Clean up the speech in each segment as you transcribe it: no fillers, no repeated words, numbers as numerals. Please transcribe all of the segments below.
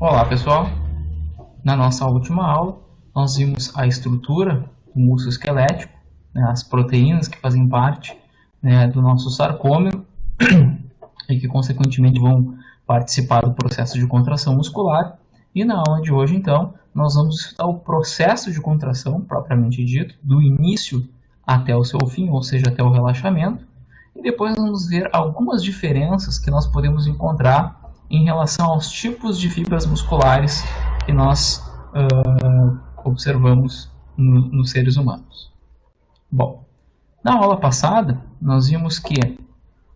Olá pessoal, na nossa última aula nós vimos a estrutura do músculo esquelético, as proteínas que fazem parte do nosso sarcômero e que consequentemente vão participar do processo de contração muscular. E na aula de hoje então nós vamos estudar o processo de contração propriamente dito, do início até o seu fim, ou seja, até o relaxamento, e depois vamos ver algumas diferenças que nós podemos encontrar em relação aos tipos de fibras musculares que nós observamos nos seres humanos. Bom, na aula passada, nós vimos que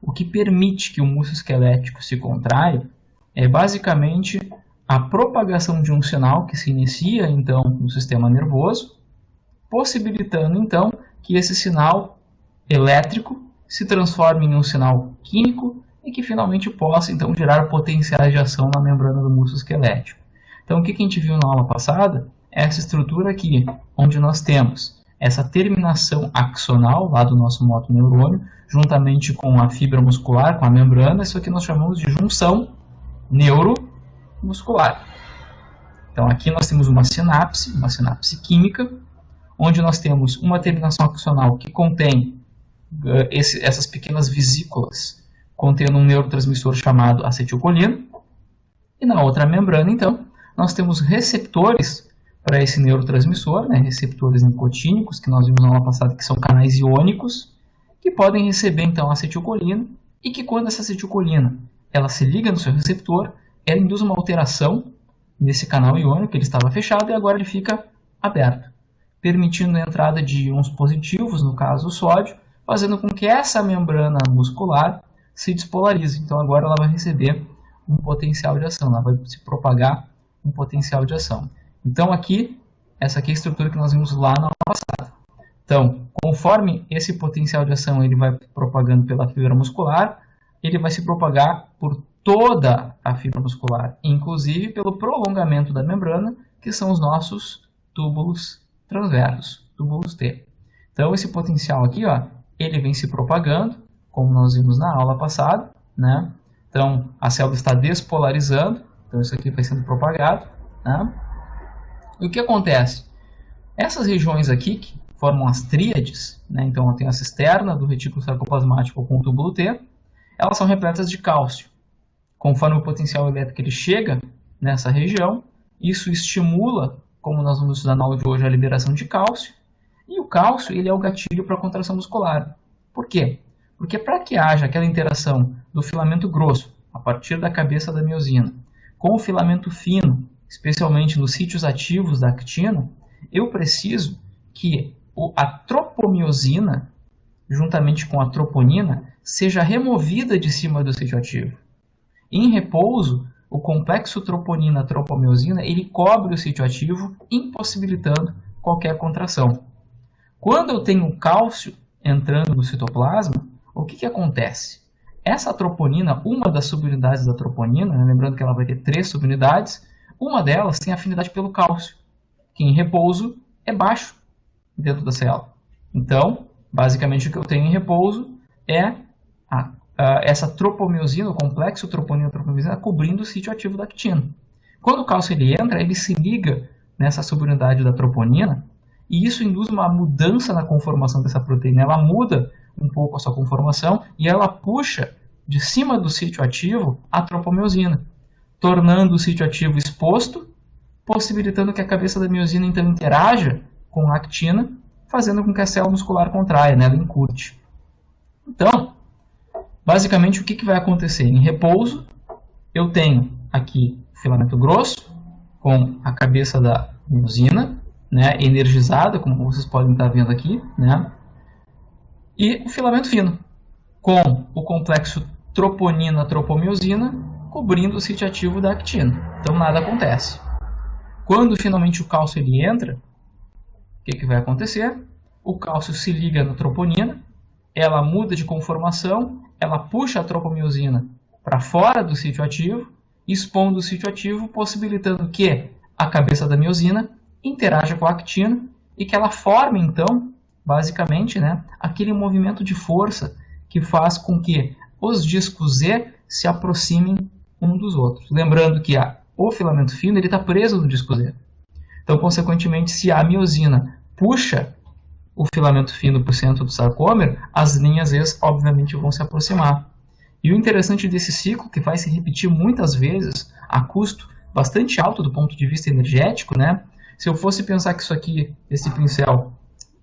o que permite que o músculo esquelético se contraia é basicamente a propagação de um sinal que se inicia, então, no sistema nervoso, possibilitando, então, que esse sinal elétrico se transforme em um sinal químico e que finalmente possa então gerar potenciais de ação na membrana do músculo esquelético. Então o que a gente viu na aula passada é essa estrutura aqui, onde nós temos essa terminação axonal lá do nosso motoneurônio, juntamente com a fibra muscular, com a membrana, isso aqui nós chamamos de junção neuromuscular. Então aqui nós temos uma sinapse química, onde nós temos uma terminação axonal que contém essas pequenas vesículas contendo um neurotransmissor chamado acetilcolina, e na outra membrana, então, nós temos receptores para esse neurotransmissor, receptores nicotínicos, que nós vimos na aula passada, que são canais iônicos, que podem receber, então, a acetilcolina, e que quando essa acetilcolina ela se liga no seu receptor, ela induz uma alteração nesse canal iônico, ele estava fechado, e agora ele fica aberto, permitindo a entrada de íons positivos, no caso o sódio, fazendo com que essa membrana muscular se despolarize. Então agora ela vai receber um potencial de ação, ela vai se propagar um potencial de ação. Então aqui, essa aqui é a estrutura que nós vimos lá na aula passada. Então, conforme esse potencial de ação ele vai propagando pela fibra muscular, ele vai se propagar por toda a fibra muscular, inclusive pelo prolongamento da membrana, que são os nossos túbulos transversos, túbulos T. Então esse potencial aqui, ele vem se propagando, como nós vimos na aula passada, Então, a célula está despolarizando, então isso aqui vai sendo propagado, E o que acontece? Essas regiões aqui, que formam as tríades, então eu tenho a cisterna do retículo sarcoplasmático com o túbulo T, elas são repletas de cálcio. Conforme o potencial elétrico ele chega nessa região, isso estimula, como nós vamos estudar na aula de hoje, a liberação de cálcio, e o cálcio ele é o gatilho para a contração muscular. Por quê? Porque para que haja aquela interação do filamento grosso, a partir da cabeça da miosina, com o filamento fino, especialmente nos sítios ativos da actina, eu preciso que a tropomiosina, juntamente com a troponina, seja removida de cima do sítio ativo. Em repouso, o complexo troponina-tropomiosina ele cobre o sítio ativo, impossibilitando qualquer contração. Quando eu tenho cálcio entrando no citoplasma, o que acontece? Essa troponina, uma das subunidades da troponina, lembrando que ela vai ter 3 subunidades, uma delas tem afinidade pelo cálcio, que em repouso é baixo dentro da célula. Então, basicamente o que eu tenho em repouso é essa tropomiosina, o complexo troponina-tropomiosina, cobrindo o sítio ativo da actina. Quando o cálcio ele entra, ele se liga nessa subunidade da troponina, e isso induz uma mudança na conformação dessa proteína. Ela muda um pouco a sua conformação e ela puxa de cima do sítio ativo a tropomiosina, tornando o sítio ativo exposto, possibilitando que a cabeça da miosina então interaja com a actina, fazendo com que a célula muscular contraia, ela encurte. Então, basicamente o que vai acontecer? Em repouso, eu tenho aqui o filamento grosso com a cabeça da miosina, energizada, como vocês podem estar vendo aqui, e o filamento fino, com o complexo troponina-tropomiosina cobrindo o sítio ativo da actina. Então nada acontece. Quando finalmente o cálcio ele entra, o que vai acontecer? O cálcio se liga na troponina, ela muda de conformação, ela puxa a tropomiosina para fora do sítio ativo, expondo o sítio ativo, possibilitando que a cabeça da miosina interaja com a actina e que ela forme, então, basicamente, aquele movimento de força que faz com que os discos Z se aproximem um dos outros. Lembrando que o filamento fino está preso no disco Z. Então, consequentemente, se a miosina puxa o filamento fino para o centro do sarcômero, as linhas Z, obviamente, vão se aproximar. E o interessante desse ciclo, que vai se repetir muitas vezes, a custo bastante alto do ponto de vista energético, né? Se eu fosse pensar que isso aqui, esse pincel,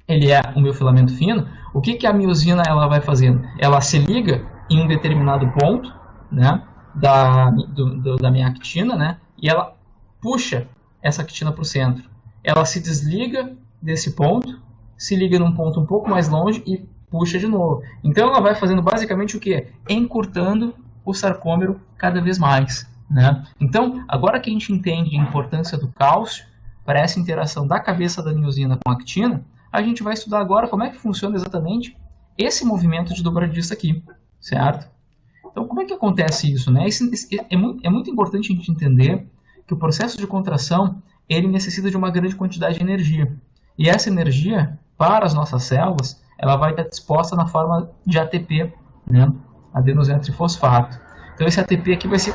ele é o meu filamento fino, o que a miosina ela vai fazendo? Ela se liga em um determinado ponto, né, da minha actina, né, e ela puxa essa actina para o centro. Ela se desliga desse ponto, se liga num ponto um pouco mais longe e puxa de novo. Então ela vai fazendo basicamente o que? Encurtando o sarcômero cada vez mais, né? Então, agora que a gente entende a importância do cálcio para essa interação da cabeça da miosina com a actina, a gente vai estudar agora como é que funciona exatamente esse movimento de dobradiça aqui, certo? Então, como é que acontece isso, né? É muito importante a gente entender que o processo de contração ele necessita de uma grande quantidade de energia. E essa energia, para as nossas células, ela vai estar disposta na forma de ATP, né? Adenosina trifosfato. Então, esse ATP aqui vai ser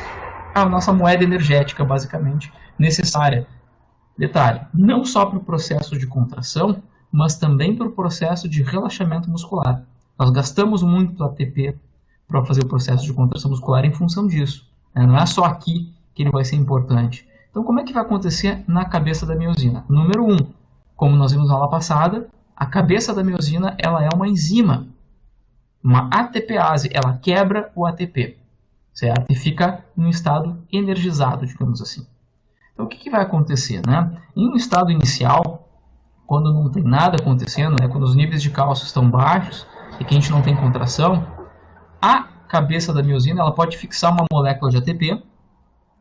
a nossa moeda energética, basicamente, necessária. Detalhe, não só para o processo de contração, mas também para o processo de relaxamento muscular. Nós gastamos muito ATP para fazer o processo de contração muscular em função disso, né? Não é só aqui que ele vai ser importante. Então, como é que vai acontecer na cabeça da miosina? Número 1, como nós vimos na aula passada, a cabeça da miosina ela é uma enzima, uma ATPase, ela quebra o ATP, certo? E fica em um estado energizado, digamos assim. Então, o que vai acontecer, né? Em um estado inicial, quando não tem nada acontecendo, né? Quando os níveis de cálcio estão baixos e que a gente não tem contração, a cabeça da miosina ela pode fixar uma molécula de ATP.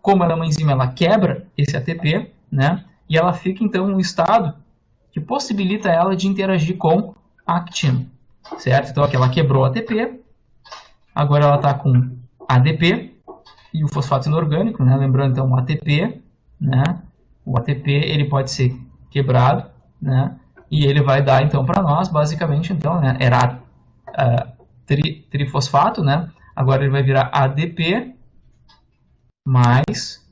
Como ela é uma enzima, ela quebra esse ATP, né? E ela fica então em um estado que possibilita ela de interagir com a actina, certo? Então aqui ela quebrou o ATP, agora ela está com ADP e o fosfato inorgânico, né? Lembrando então o ATP, né? O ATP ele pode ser quebrado, né? E ele vai dar então para nós basicamente então, né? Era trifosfato, né? Agora ele vai virar ADP mais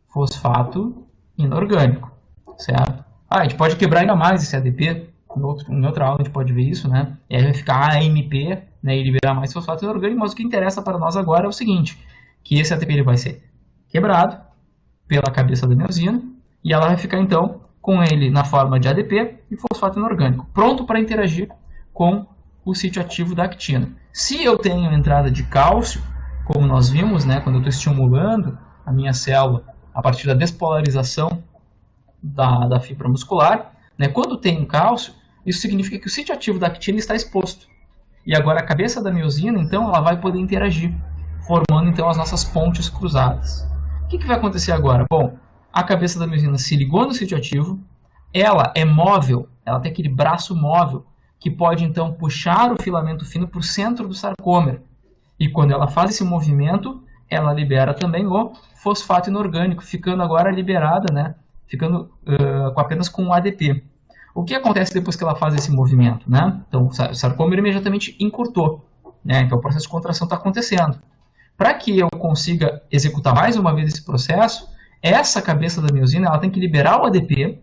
fosfato inorgânico, certo? A gente pode quebrar ainda mais esse ADP, em outra aula a gente pode ver isso, né? E aí vai ficar AMP, né? E liberar mais fosfato inorgânico, mas o que interessa para nós agora é o seguinte, que esse ATP ele vai ser quebrado pela cabeça da miosina e ela vai ficar então com ele na forma de ADP e fosfato inorgânico, pronto para interagir com o sítio ativo da actina. Se eu tenho entrada de cálcio, como nós vimos, né, quando eu estou estimulando a minha célula a partir da despolarização da fibra muscular, né, quando tem cálcio, isso significa que o sítio ativo da actina está exposto. E agora a cabeça da miosina, então, ela vai poder interagir, formando então as nossas pontes cruzadas. O que vai acontecer agora? Bom, a cabeça da miosina se ligou no sítio ativo, ela é móvel, ela tem aquele braço móvel, que pode então puxar o filamento fino para o centro do sarcômero. E quando ela faz esse movimento, ela libera também o fosfato inorgânico, ficando agora liberada, né? Ficando apenas com o ADP. O que acontece depois que ela faz esse movimento, né? Então, o sarcômero imediatamente encurtou, né? Então, o processo de contração está acontecendo. Para que eu consiga executar mais uma vez esse processo, essa cabeça da miosina ela tem que liberar o ADP,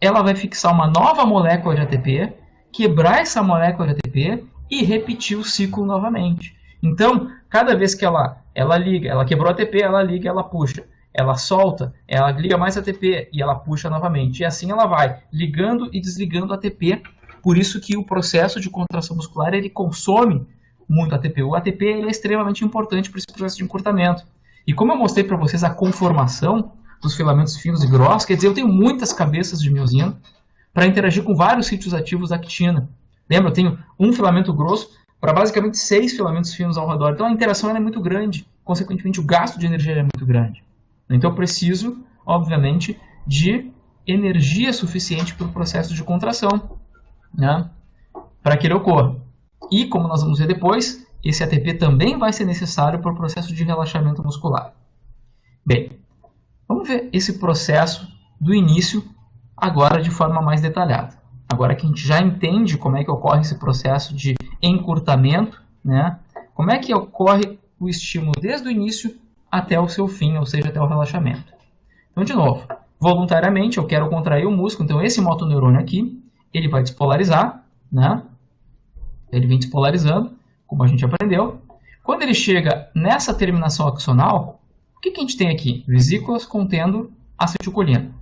ela vai fixar uma nova molécula de ATP, quebrar essa molécula de ATP e repetir o ciclo novamente. Então, cada vez que ela liga, ela quebrou ATP, ela liga, ela puxa. Ela solta, ela liga mais ATP e ela puxa novamente. E assim ela vai ligando e desligando ATP. Por isso que o processo de contração muscular ele consome muito ATP. O ATP ele é extremamente importante para esse processo de encurtamento. E como eu mostrei para vocês a conformação dos filamentos finos e grossos, quer dizer, eu tenho muitas cabeças de miosina para interagir com vários sítios ativos da actina. Lembra, eu tenho um filamento grosso para basicamente 6 filamentos finos ao redor. Então a interação é muito grande, consequentemente o gasto de energia é muito grande. Então eu preciso, obviamente, de energia suficiente para o processo de contração, né, para que ele ocorra. E, como nós vamos ver depois, esse ATP também vai ser necessário para o processo de relaxamento muscular. Bem, vamos ver esse processo do início agora de forma mais detalhada. Agora que a gente já entende como é que ocorre esse processo de encurtamento, né, como é que ocorre o estímulo desde o início até o seu fim, ou seja, até o relaxamento. Então, de novo, voluntariamente eu quero contrair o músculo, então esse motoneurônio aqui, ele vai despolarizar, né? Ele vem despolarizando, como a gente aprendeu. Quando ele chega nessa terminação axonal, o que a gente tem aqui? Vesículas contendo acetilcolina.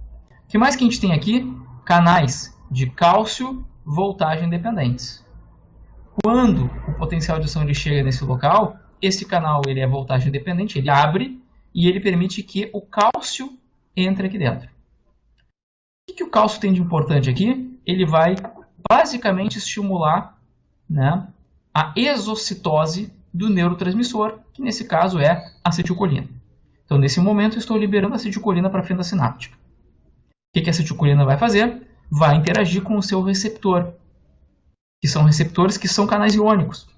O que mais que a gente tem aqui? Canais de cálcio voltagem dependentes. Quando o potencial de ação ele chega nesse local, esse canal ele é voltagem dependente, ele abre e ele permite que o cálcio entre aqui dentro. O que o cálcio tem de importante aqui? Ele vai basicamente estimular, né, a exocitose do neurotransmissor, que nesse caso é acetilcolina. Então, nesse momento, eu estou liberando acetilcolina para a fenda sináptica. O que a acetilcolina vai fazer? Vai interagir com o seu receptor, que são receptores que são canais iônicos.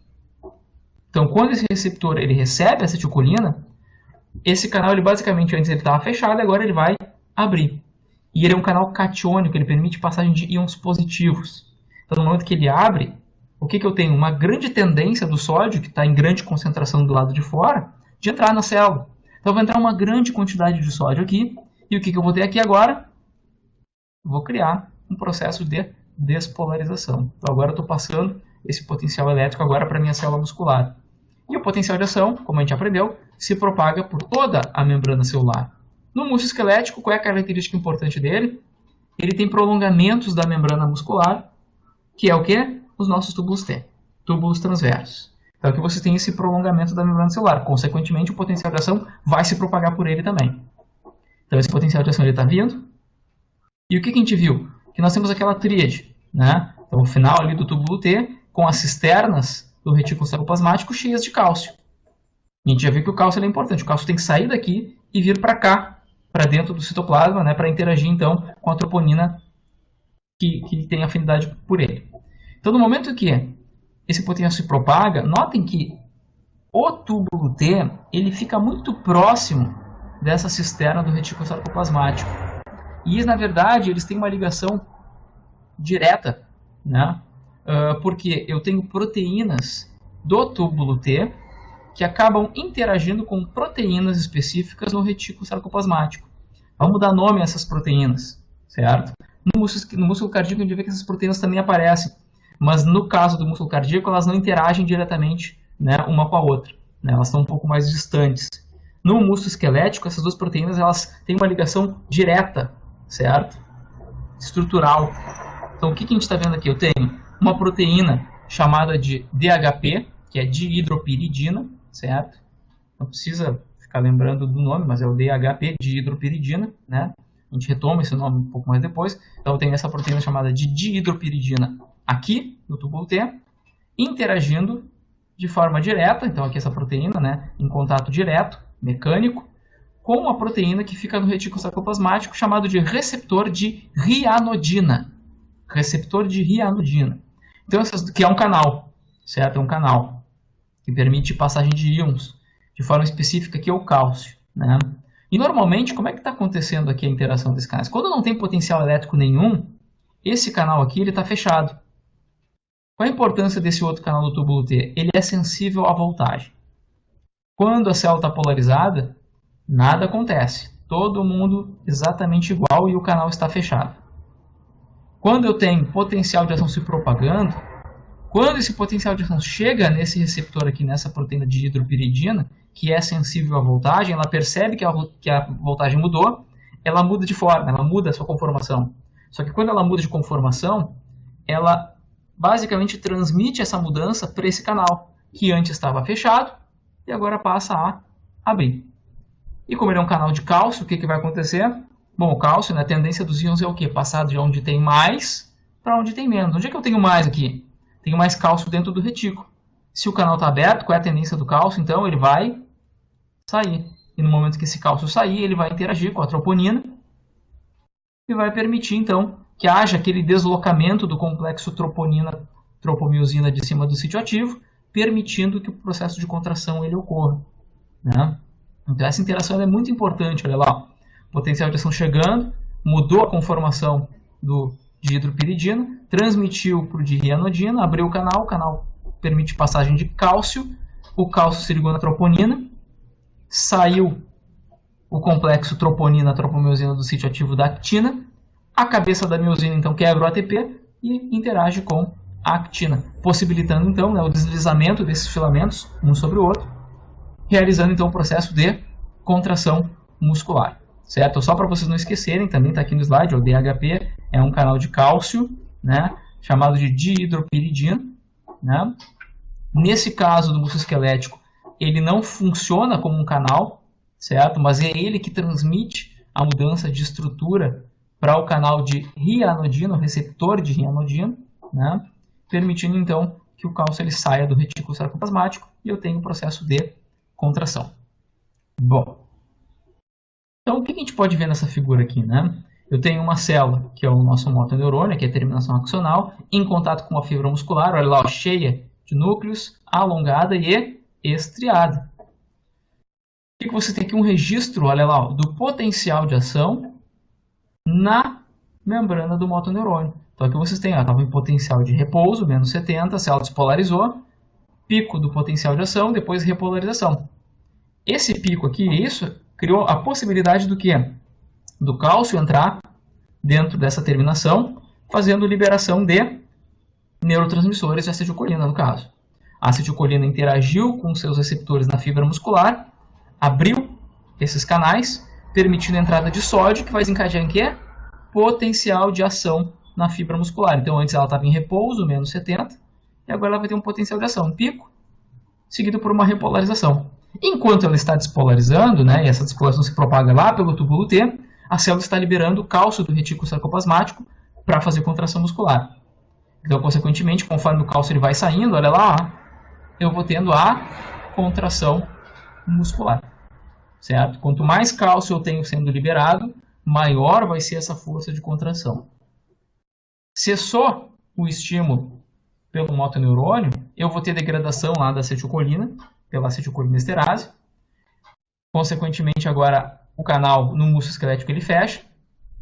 Então, quando esse receptor ele recebe acetilcolina, esse canal, ele basicamente, antes ele estava fechado, agora ele vai abrir. E ele é um canal catiônico, ele permite passagem de íons positivos. Então, no momento que ele abre, o que eu tenho? Uma grande tendência do sódio, que está em grande concentração do lado de fora, de entrar na célula. Então, vai entrar uma grande quantidade de sódio aqui. E o que eu vou ter aqui agora? Vou criar um processo de despolarização. Então, agora eu estou passando esse potencial elétrico agora para a minha célula muscular. E o potencial de ação, como a gente aprendeu, se propaga por toda a membrana celular. No músculo esquelético, qual é a característica importante dele? Ele tem prolongamentos da membrana muscular, que é o quê? Os nossos túbulos T, túbulos transversos. Então aqui você tem esse prolongamento da membrana celular. Consequentemente, o potencial de ação vai se propagar por ele também. Então esse potencial de ação está vindo. E o que a gente viu? Que nós temos aquela tríade, né? Então o final ali do túbulo T, com as cisternas do retículo sarcoplasmático cheias de cálcio. A gente já viu que o cálcio é importante. O cálcio tem que sair daqui e vir para cá, para dentro do citoplasma, né? Para interagir então com a troponina que tem afinidade por ele. Então, no momento que esse potencial se propaga, notem que o túbulo T ele fica muito próximo dessa cisterna do retículo sarcoplasmático. E, na verdade, eles têm uma ligação direta, né? Porque eu tenho proteínas do túbulo T que acabam interagindo com proteínas específicas no retículo sarcoplasmático. Vamos dar nome a essas proteínas, certo? No músculo cardíaco, a gente vê que essas proteínas também aparecem. Mas no caso do músculo cardíaco, elas não interagem diretamente, né, uma com a outra. Né? Elas estão um pouco mais distantes. No músculo esquelético, essas duas proteínas elas têm uma ligação direta, certo? Estrutural. Então, o que a gente está vendo aqui? Eu tenho uma proteína chamada de DHP, que é dihidropiridina, certo? Não precisa ficar lembrando do nome, mas é o DHP, dihidropiridina, né? A gente retoma esse nome um pouco mais depois. Então, eu tenho essa proteína chamada de dihidropiridina aqui no túbulo T, interagindo de forma direta, então aqui essa proteína, né, em contato direto, mecânico, com a proteína que fica no retículo sarcoplasmático, chamado de receptor de rianodina. Receptor de rianodina. Então, que é um canal, certo? É um canal que permite passagem de íons, de forma específica, que é o cálcio, né? E normalmente, como é que está acontecendo aqui a interação desses canais? Quando não tem potencial elétrico nenhum, esse canal aqui está fechado. Qual a importância desse outro canal do túbulo T? Ele é sensível à voltagem. Quando a célula está polarizada, nada acontece. Todo mundo exatamente igual e o canal está fechado. Quando eu tenho potencial de ação se propagando, quando esse potencial de ação chega nesse receptor aqui, nessa proteína de dihidropiridina, que é sensível à voltagem, ela percebe que a voltagem mudou, ela muda de forma, ela muda a sua conformação. Só que quando ela muda de conformação, ela basicamente transmite essa mudança para esse canal, que antes estava fechado e agora passa a abrir. E como ele é um canal de cálcio, o que vai acontecer? Bom, o cálcio, né, a tendência dos íons é o quê? Passar de onde tem mais para onde tem menos. Onde é que eu tenho mais aqui? Tenho mais cálcio dentro do retículo. Se o canal está aberto, qual é a tendência do cálcio? Então ele vai sair. E no momento que esse cálcio sair, ele vai interagir com a troponina e vai permitir, então, que haja aquele deslocamento do complexo troponina-tropomiosina de cima do sítio ativo, permitindo que o processo de contração ele ocorra, né? Então essa interação é muito importante. Olha lá, o potencial de ação chegando, mudou a conformação do dihidropiridina, transmitiu para o dirianodina, abriu o canal permite passagem de cálcio, o cálcio se ligou na troponina, saiu o complexo troponina-tropomiosina do sítio ativo da actina. A cabeça da miosina, então, quebra o ATP e interage com a actina, possibilitando, então, né, o deslizamento desses filamentos, um sobre o outro, realizando, então, o processo de contração muscular. Certo? Só para vocês não esquecerem, também está aqui no slide, o DHP é um canal de cálcio, né, chamado de dihidropiridina. Né? Nesse caso do músculo esquelético, ele não funciona como um canal, certo? Mas é ele que transmite a mudança de estrutura para o canal de rianodina, o receptor de rianodina, né? Permitindo então que o cálcio ele saia do retículo sarcoplasmático e eu tenho o processo de contração. Bom, então o que a gente pode ver nessa figura aqui, né? Eu tenho uma célula, que é o nosso motoneurônio, que é a terminação axonal, em contato com uma fibra muscular, olha lá, ó, cheia de núcleos, alongada e estriada. O que você tem aqui? Um registro, olha lá, ó, do potencial de ação na membrana do motoneurônio. Então aqui vocês têm, estava em potencial de repouso, menos 70, a célula despolarizou, pico do potencial de ação, depois repolarização. Esse pico aqui, isso, criou a possibilidade do quê? Do cálcio entrar dentro dessa terminação, fazendo liberação de neurotransmissores de acetilcolina, no caso. A acetilcolina interagiu com seus receptores na fibra muscular, abriu esses canais, permitindo a entrada de sódio, que vai desencadear em quê? Potencial de ação na fibra muscular. Então, antes ela estava em repouso, menos 70, e agora ela vai ter um potencial de ação, um pico, seguido por uma repolarização. Enquanto ela está despolarizando, né, e essa despolarização se propaga lá pelo túbulo T, a célula está liberando o cálcio do retículo sarcoplasmático para fazer contração muscular. Então, consequentemente, conforme o cálcio ele vai saindo, olha lá, eu vou tendo a contração muscular. Certo? Quanto mais cálcio eu tenho sendo liberado, maior vai ser essa força de contração. Cessou o estímulo pelo motoneurônio, eu vou ter degradação lá da acetilcolina, pela acetilcolina esterase. Consequentemente, agora o canal no músculo esquelético ele fecha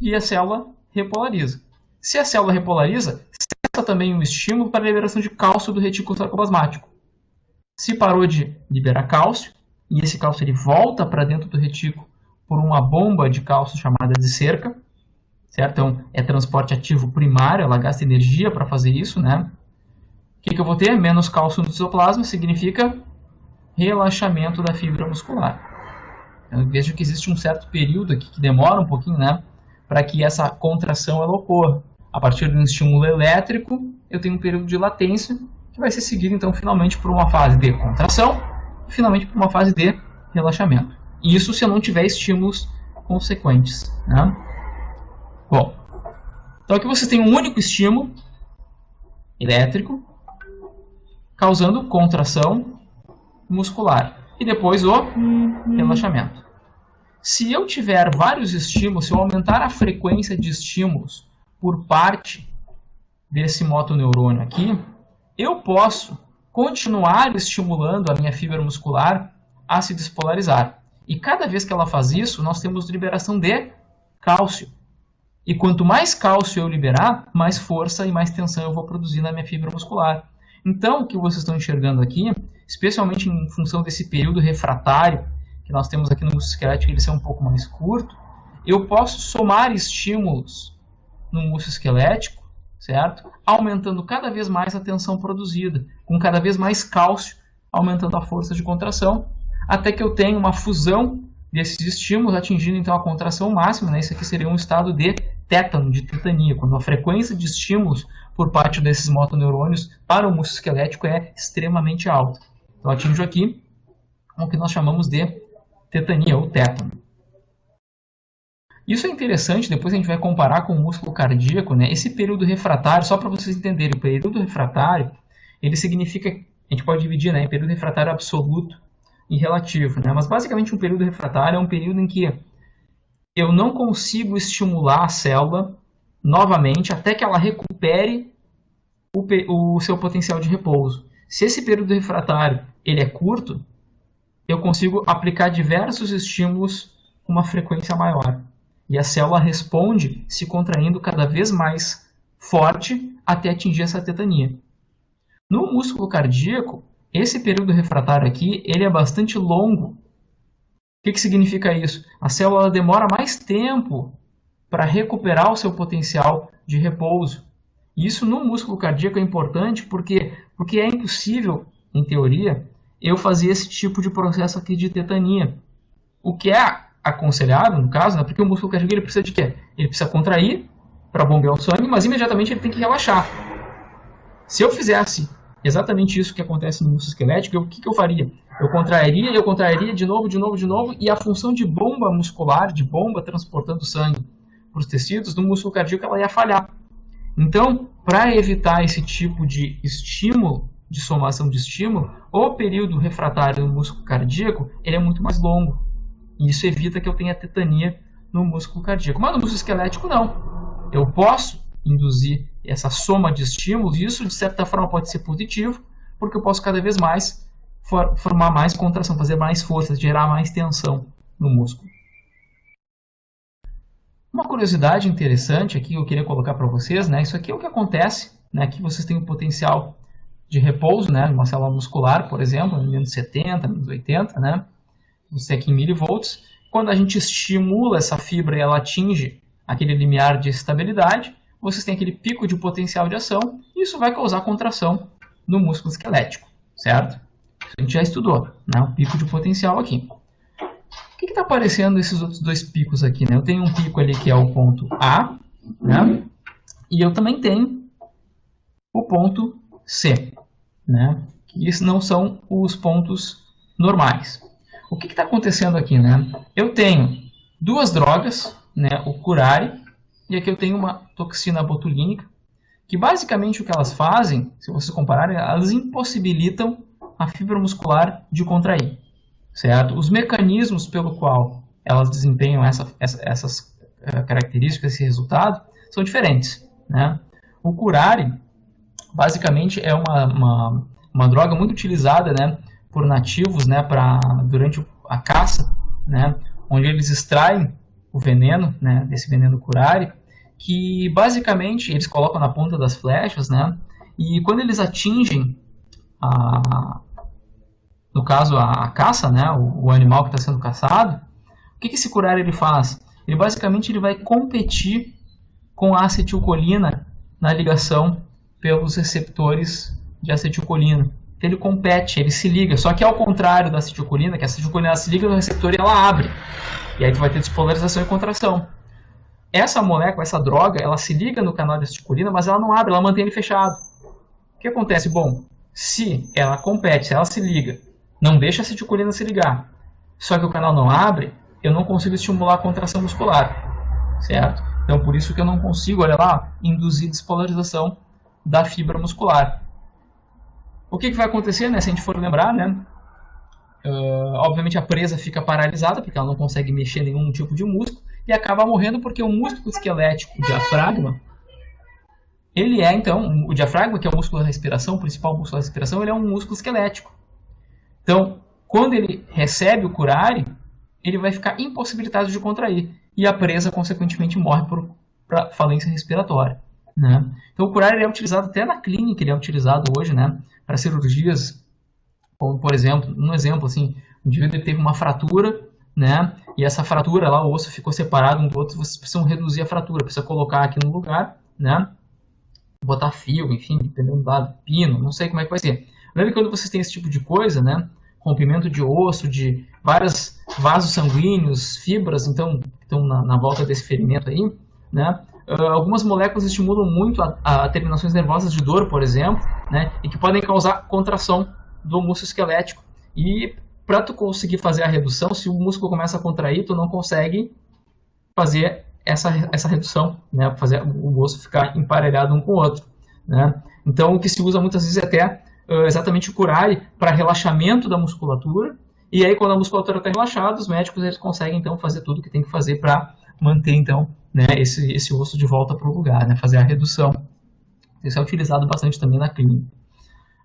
e a célula repolariza. Se a célula repolariza, cessa também o estímulo para a liberação de cálcio do retículo sarcoplasmático. Se parou de liberar cálcio, e esse cálcio ele volta para dentro do retículo por uma bomba de cálcio chamada de cerca, certo? Então, é transporte ativo primário, ela gasta energia para fazer isso, né? O que eu vou ter? Menos cálcio no citoplasma significa relaxamento da fibra muscular. Eu vejo que existe um certo período aqui que demora um pouquinho, né, para que essa contração ela ocorra. A partir de um estímulo elétrico, eu tenho um período de latência que vai ser seguido, então, finalmente por uma fase de contração e finalmente por uma fase de relaxamento. Isso se eu não tiver estímulos consequentes, né? Bom, então aqui você tem um único estímulo elétrico causando contração muscular e depois o relaxamento. Se eu tiver vários estímulos, se eu aumentar a frequência de estímulos por parte desse motoneurônio aqui, eu posso continuar estimulando a minha fibra muscular a se despolarizar. E cada vez que ela faz isso, nós temos liberação de cálcio. E quanto mais cálcio eu liberar, mais força e mais tensão eu vou produzir na minha fibra muscular. Então, o que vocês estão enxergando aqui, especialmente em função desse período refratário que nós temos aqui no músculo esquelético, ele ser um pouco mais curto, eu posso somar estímulos no músculo esquelético, certo? Aumentando cada vez mais a tensão produzida, com cada vez mais cálcio, aumentando a força de contração, até que eu tenha uma fusão desses estímulos, atingindo então a contração máxima, né? Isso aqui seria um estado de tétano, de tetania, quando a frequência de estímulos por parte desses motoneurônios para o músculo esquelético é extremamente alta. Então, atinjo aqui o que nós chamamos de tetania ou tétano. Isso é interessante, depois a gente vai comparar com o músculo cardíaco, né? Esse período refratário, só para vocês entenderem, o período refratário, ele significa, a gente pode dividir, né, em período refratário absoluto e relativo, né? Mas basicamente um período refratário é um período em que eu não consigo estimular a célula novamente até que ela recupere o seu potencial de repouso. Se esse período refratário ele é curto, eu consigo aplicar diversos estímulos com uma frequência maior. E a célula responde se contraindo cada vez mais forte até atingir essa tetania. No músculo cardíaco, esse período refratário aqui ele é bastante longo que significa isso? A célula demora mais tempo para recuperar o seu potencial de repouso. Isso no músculo cardíaco é importante porque é impossível, em teoria, eu fazer esse tipo de processo aqui de tetania. O que é aconselhável, no caso, né, porque o músculo cardíaco ele precisa de quê? Ele precisa contrair para bombear o sangue, mas imediatamente ele tem que relaxar. Se eu fizesse exatamente isso que acontece no músculo esquelético, o que eu faria? Eu contrairia de novo, e a função de bomba muscular, de bomba transportando sangue para os tecidos do músculo cardíaco, ela ia falhar. Então, para evitar esse tipo de estímulo, de somação de estímulo, o período refratário do músculo cardíaco ele é muito mais longo. E isso evita que eu tenha tetania no músculo cardíaco. Mas no músculo esquelético, não. Eu posso induzir essa soma de estímulos, e isso, de certa forma, pode ser positivo, porque eu posso cada vez mais formar mais contração, fazer mais força, gerar mais tensão no músculo. Uma curiosidade interessante aqui que eu queria colocar para vocês, né? Isso aqui é o que acontece, né? Aqui vocês têm o potencial de repouso, né? Uma célula muscular, por exemplo, em menos 70, menos 80, né? Isso aqui em milivolts. Quando a gente estimula essa fibra e ela atinge aquele limiar de estabilidade, vocês têm aquele pico de potencial de ação, e isso vai causar contração no músculo esquelético, certo? Isso a gente já estudou, né? O pico de potencial aqui. O que está aparecendo esses outros dois picos aqui, né? Eu tenho um pico ali que é o ponto A, né? E eu também tenho o ponto C, né? Que esses não são os pontos normais. O que está acontecendo aqui, né? Eu tenho duas drogas, né? O curare, e aqui eu tenho uma toxina botulínica, que basicamente o que elas fazem, se vocês compararem, elas impossibilitam a fibra muscular de contrair, certo? Os mecanismos pelo qual elas desempenham essas características, esse resultado, são diferentes, né? O curare, basicamente, é uma droga muito utilizada, né, por nativos, né, durante a caça, né, onde eles extraem o veneno, né, desse veneno curare, que basicamente eles colocam na ponta das flechas, né, e quando eles atingem no caso a caça, né, o animal que está sendo caçado, o que esse curare ele faz? Ele basicamente vai competir com a acetilcolina na ligação pelos receptores de acetilcolina. Então ele compete, ele se liga, só que ao contrário da acetilcolina, que a acetilcolina ela se liga no receptor e ela abre. E aí tu vai ter despolarização e contração. Essa molécula, essa droga, ela se liga no canal de acetilcolina, mas ela não abre, ela mantém ele fechado. O que acontece? Bom, se ela compete, se ela se liga, não deixa a acetilcolina se ligar, só que o canal não abre, eu não consigo estimular a contração muscular, certo? Então por isso que eu não consigo, olha lá, induzir despolarização da fibra muscular. O que vai acontecer, né, se a gente for lembrar, né? Obviamente a presa fica paralisada, porque ela não consegue mexer nenhum tipo de músculo, e acaba morrendo porque o músculo esquelético, o diafragma, ele é, então, o diafragma, que é o músculo da respiração, o principal músculo da respiração, ele é um músculo esquelético. Então, quando ele recebe o curare, ele vai ficar impossibilitado de contrair, e a presa, consequentemente, morre por falência respiratória, né? Então, o curare é utilizado até na clínica, ele é utilizado hoje, né, para cirurgias, como, por exemplo, um exemplo, assim, o indivíduo teve uma fratura, né, e essa fratura lá, o osso ficou separado um do outro, vocês precisam reduzir a fratura, precisa colocar aqui no lugar, né, botar fio, enfim, dependendo do lado, pino, não sei como é que vai ser. Lembra que quando vocês têm esse tipo de coisa, né, rompimento de osso, de vários vasos sanguíneos, fibras, então, que estão na volta desse ferimento aí, né, algumas moléculas estimulam muito a terminações nervosas de dor, por exemplo, né, e que podem causar contração do músculo esquelético. E para tu conseguir fazer a redução, se o músculo começa a contrair, tu não consegue fazer essa redução, né, fazer o osso ficar emparelhado um com o outro, né. Então o que se usa muitas vezes é até exatamente o curare para relaxamento da musculatura, e aí quando a musculatura está relaxada, os médicos eles conseguem então fazer tudo o que tem que fazer para manter então, né, esse osso de volta para o lugar, né, fazer a redução. Isso é utilizado bastante também na clínica.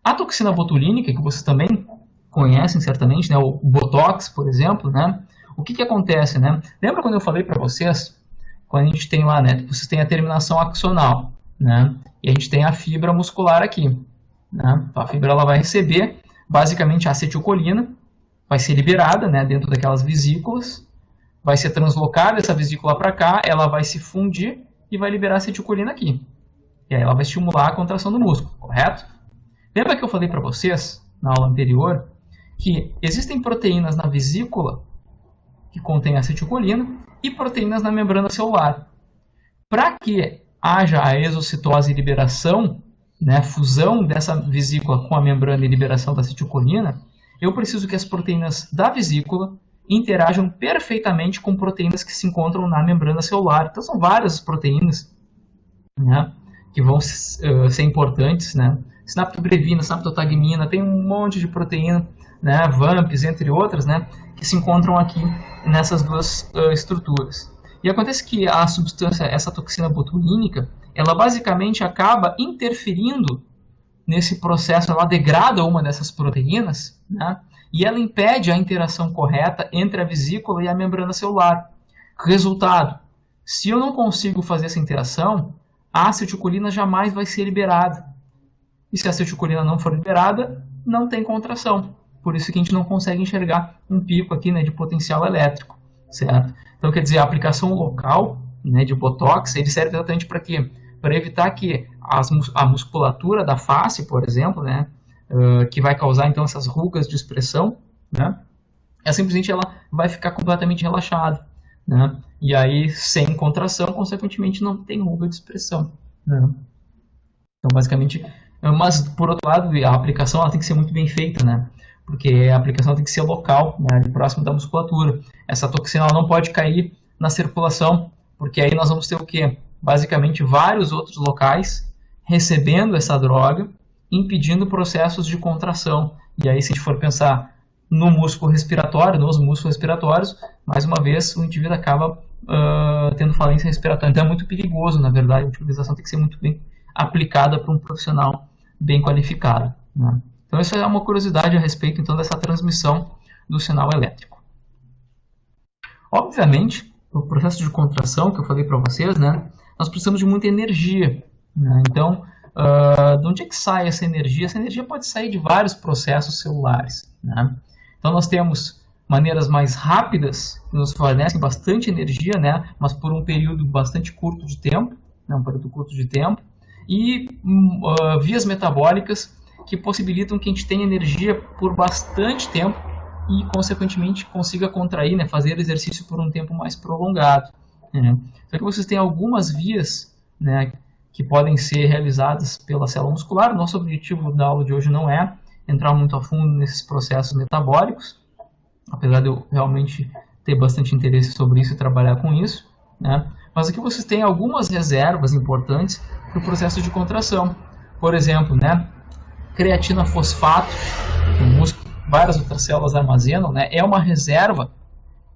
A toxina botulínica, que vocês também conhecem certamente, né, o Botox, por exemplo, né, o que acontece, né? Lembra quando eu falei para vocês, quando a gente tem lá, né, vocês têm a terminação axonal, né, e a gente tem a fibra muscular aqui, né? A fibra ela vai receber basicamente a acetilcolina, vai ser liberada, né, dentro daquelas vesículas, vai ser translocada essa vesícula para cá, ela vai se fundir e vai liberar acetilcolina aqui. E aí ela vai estimular a contração do músculo, correto? Lembra que eu falei para vocês, na aula anterior, que existem proteínas na vesícula que contêm acetilcolina e proteínas na membrana celular. Para que haja a exocitose e liberação, né, fusão dessa vesícula com a membrana e liberação da acetilcolina, eu preciso que as proteínas da vesícula interajam perfeitamente com proteínas que se encontram na membrana celular. Então são várias proteínas, né, que vão ser importantes, né? Sinaptobrevina, sinaptotagmina, tem um monte de proteína, né, VAMPs, entre outras, né, que se encontram aqui nessas duas estruturas. E acontece que a substância, essa toxina botulínica, ela basicamente acaba interferindo nesse processo, ela degrada uma dessas proteínas, né, e ela impede a interação correta entre a vesícula e a membrana celular. Resultado, se eu não consigo fazer essa interação, a acetilcolina jamais vai ser liberada. E se a acetilcolina não for liberada, não tem contração. Por isso que a gente não consegue enxergar um pico aqui, né, de potencial elétrico, certo? Então, quer dizer, a aplicação local, né, de Botox, ele serve exatamente para quê? Para evitar que a musculatura da face, por exemplo, né, que vai causar então essas rugas de expressão, né, simplesmente ela vai ficar completamente relaxada, né? E aí, sem contração, consequentemente, não tem ruga de expressão, né? Então, basicamente, mas por outro lado, a aplicação ela tem que ser muito bem feita, né? Porque a aplicação tem que ser local, né, próximo da musculatura. Essa toxina ela não pode cair na circulação, porque aí nós vamos ter o quê? Basicamente, vários outros locais recebendo essa droga, impedindo processos de contração. E aí, se a gente for pensar no músculo respiratório, nos músculos respiratórios, mais uma vez, o indivíduo acaba tendo falência respiratória. Então, é muito perigoso, na verdade, a utilização tem que ser muito bem aplicada por um profissional bem qualificado, né? Então, isso é uma curiosidade a respeito então, dessa transmissão do sinal elétrico. Obviamente, o processo de contração que eu falei para vocês, né, nós precisamos de muita energia, né? Então, de onde é que sai essa energia? Essa energia pode sair de vários processos celulares, né? Então, nós temos maneiras mais rápidas que nos fornecem bastante energia, né, mas por um período bastante curto de tempo, né, um período curto de tempo, e vias metabólicas que possibilitam que a gente tenha energia por bastante tempo e, consequentemente, consiga contrair, né, fazer exercício por um tempo mais prolongado, né? Então, aqui vocês têm algumas vias, né, que podem ser realizadas pela célula muscular. Nosso objetivo da aula de hoje não é entrar muito a fundo nesses processos metabólicos, apesar de eu realmente ter bastante interesse sobre isso e trabalhar com isso, né? Mas aqui vocês têm algumas reservas importantes para o processo de contração. Por exemplo, né, creatina fosfato, que o músculo, várias outras células armazenam, né, é uma reserva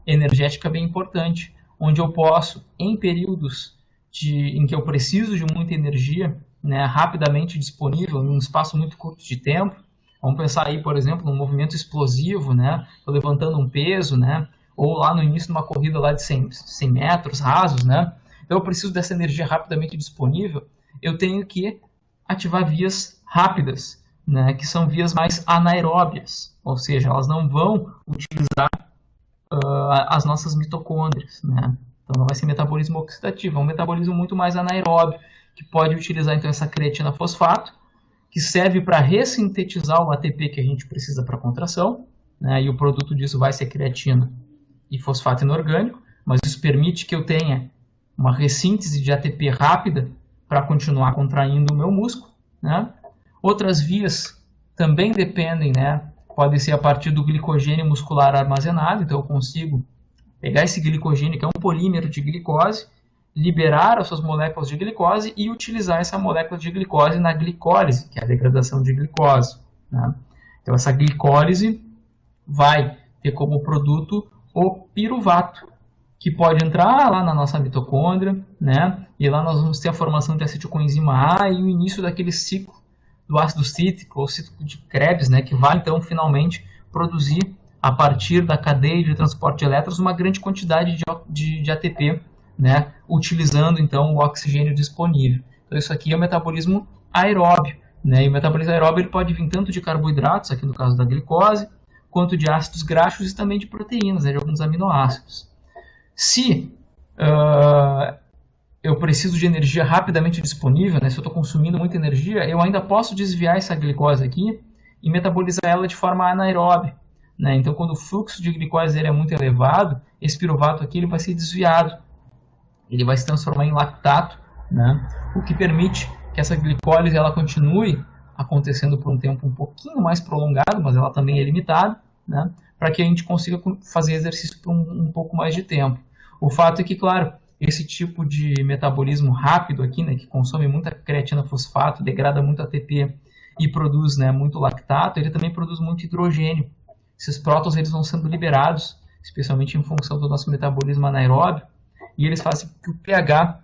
energética bem importante, onde eu posso, em períodos em que eu preciso de muita energia, né, rapidamente disponível, em um espaço muito curto de tempo, vamos pensar aí, por exemplo, num movimento explosivo, né, estou levantando um peso, né, ou lá no início de uma corrida lá de 100 metros rasos, né, então eu preciso dessa energia rapidamente disponível, eu tenho que ativar vias rápidas, né, que são vias mais anaeróbias, ou seja, elas não vão utilizar as nossas mitocôndrias, né? Então não vai ser metabolismo oxidativo, é um metabolismo muito mais anaeróbio, que pode utilizar então essa creatina fosfato, que serve para ressintetizar o ATP que a gente precisa para a contração, né? E o produto disso vai ser creatina e fosfato inorgânico, mas isso permite que eu tenha uma ressíntese de ATP rápida para continuar contraindo o meu músculo, né? Outras vias também dependem, né? Pode ser a partir do glicogênio muscular armazenado, então eu consigo pegar esse glicogênio, que é um polímero de glicose, liberar as suas moléculas de glicose e utilizar essa molécula de glicose na glicólise, que é a degradação de glicose, né? Então essa glicólise vai ter como produto o piruvato, que pode entrar lá na nossa mitocôndria, né? E lá nós vamos ter a formação de acetilcoenzima A e o início daquele ciclo do ácido cítrico ou ciclo de Krebs, né, que vai então finalmente produzir a partir da cadeia de transporte de elétrons uma grande quantidade de ATP, né, utilizando então o oxigênio disponível. Então isso aqui é o metabolismo aeróbio, né, e o metabolismo aeróbio ele pode vir tanto de carboidratos, aqui no caso da glicose, quanto de ácidos graxos e também de proteínas, de alguns aminoácidos. Se eu preciso de energia rapidamente disponível, né, se eu estou consumindo muita energia, eu ainda posso desviar essa glicose aqui e metabolizar ela de forma anaeróbica. Né? Então, quando o fluxo de glicose é muito elevado, esse piruvato aqui ele vai ser desviado. Ele vai se transformar em lactato, né? O que permite que essa glicólise ela continue acontecendo por um tempo um pouquinho mais prolongado, mas ela também é limitada, né? Para que a gente consiga fazer exercício por um pouco mais de tempo. O fato é que, claro, esse tipo de metabolismo rápido aqui, né, que consome muita creatina fosfato, degrada muito ATP e produz, né, muito lactato, ele também produz muito hidrogênio. Esses prótons eles vão sendo liberados, especialmente em função do nosso metabolismo anaeróbio, e eles fazem que o pH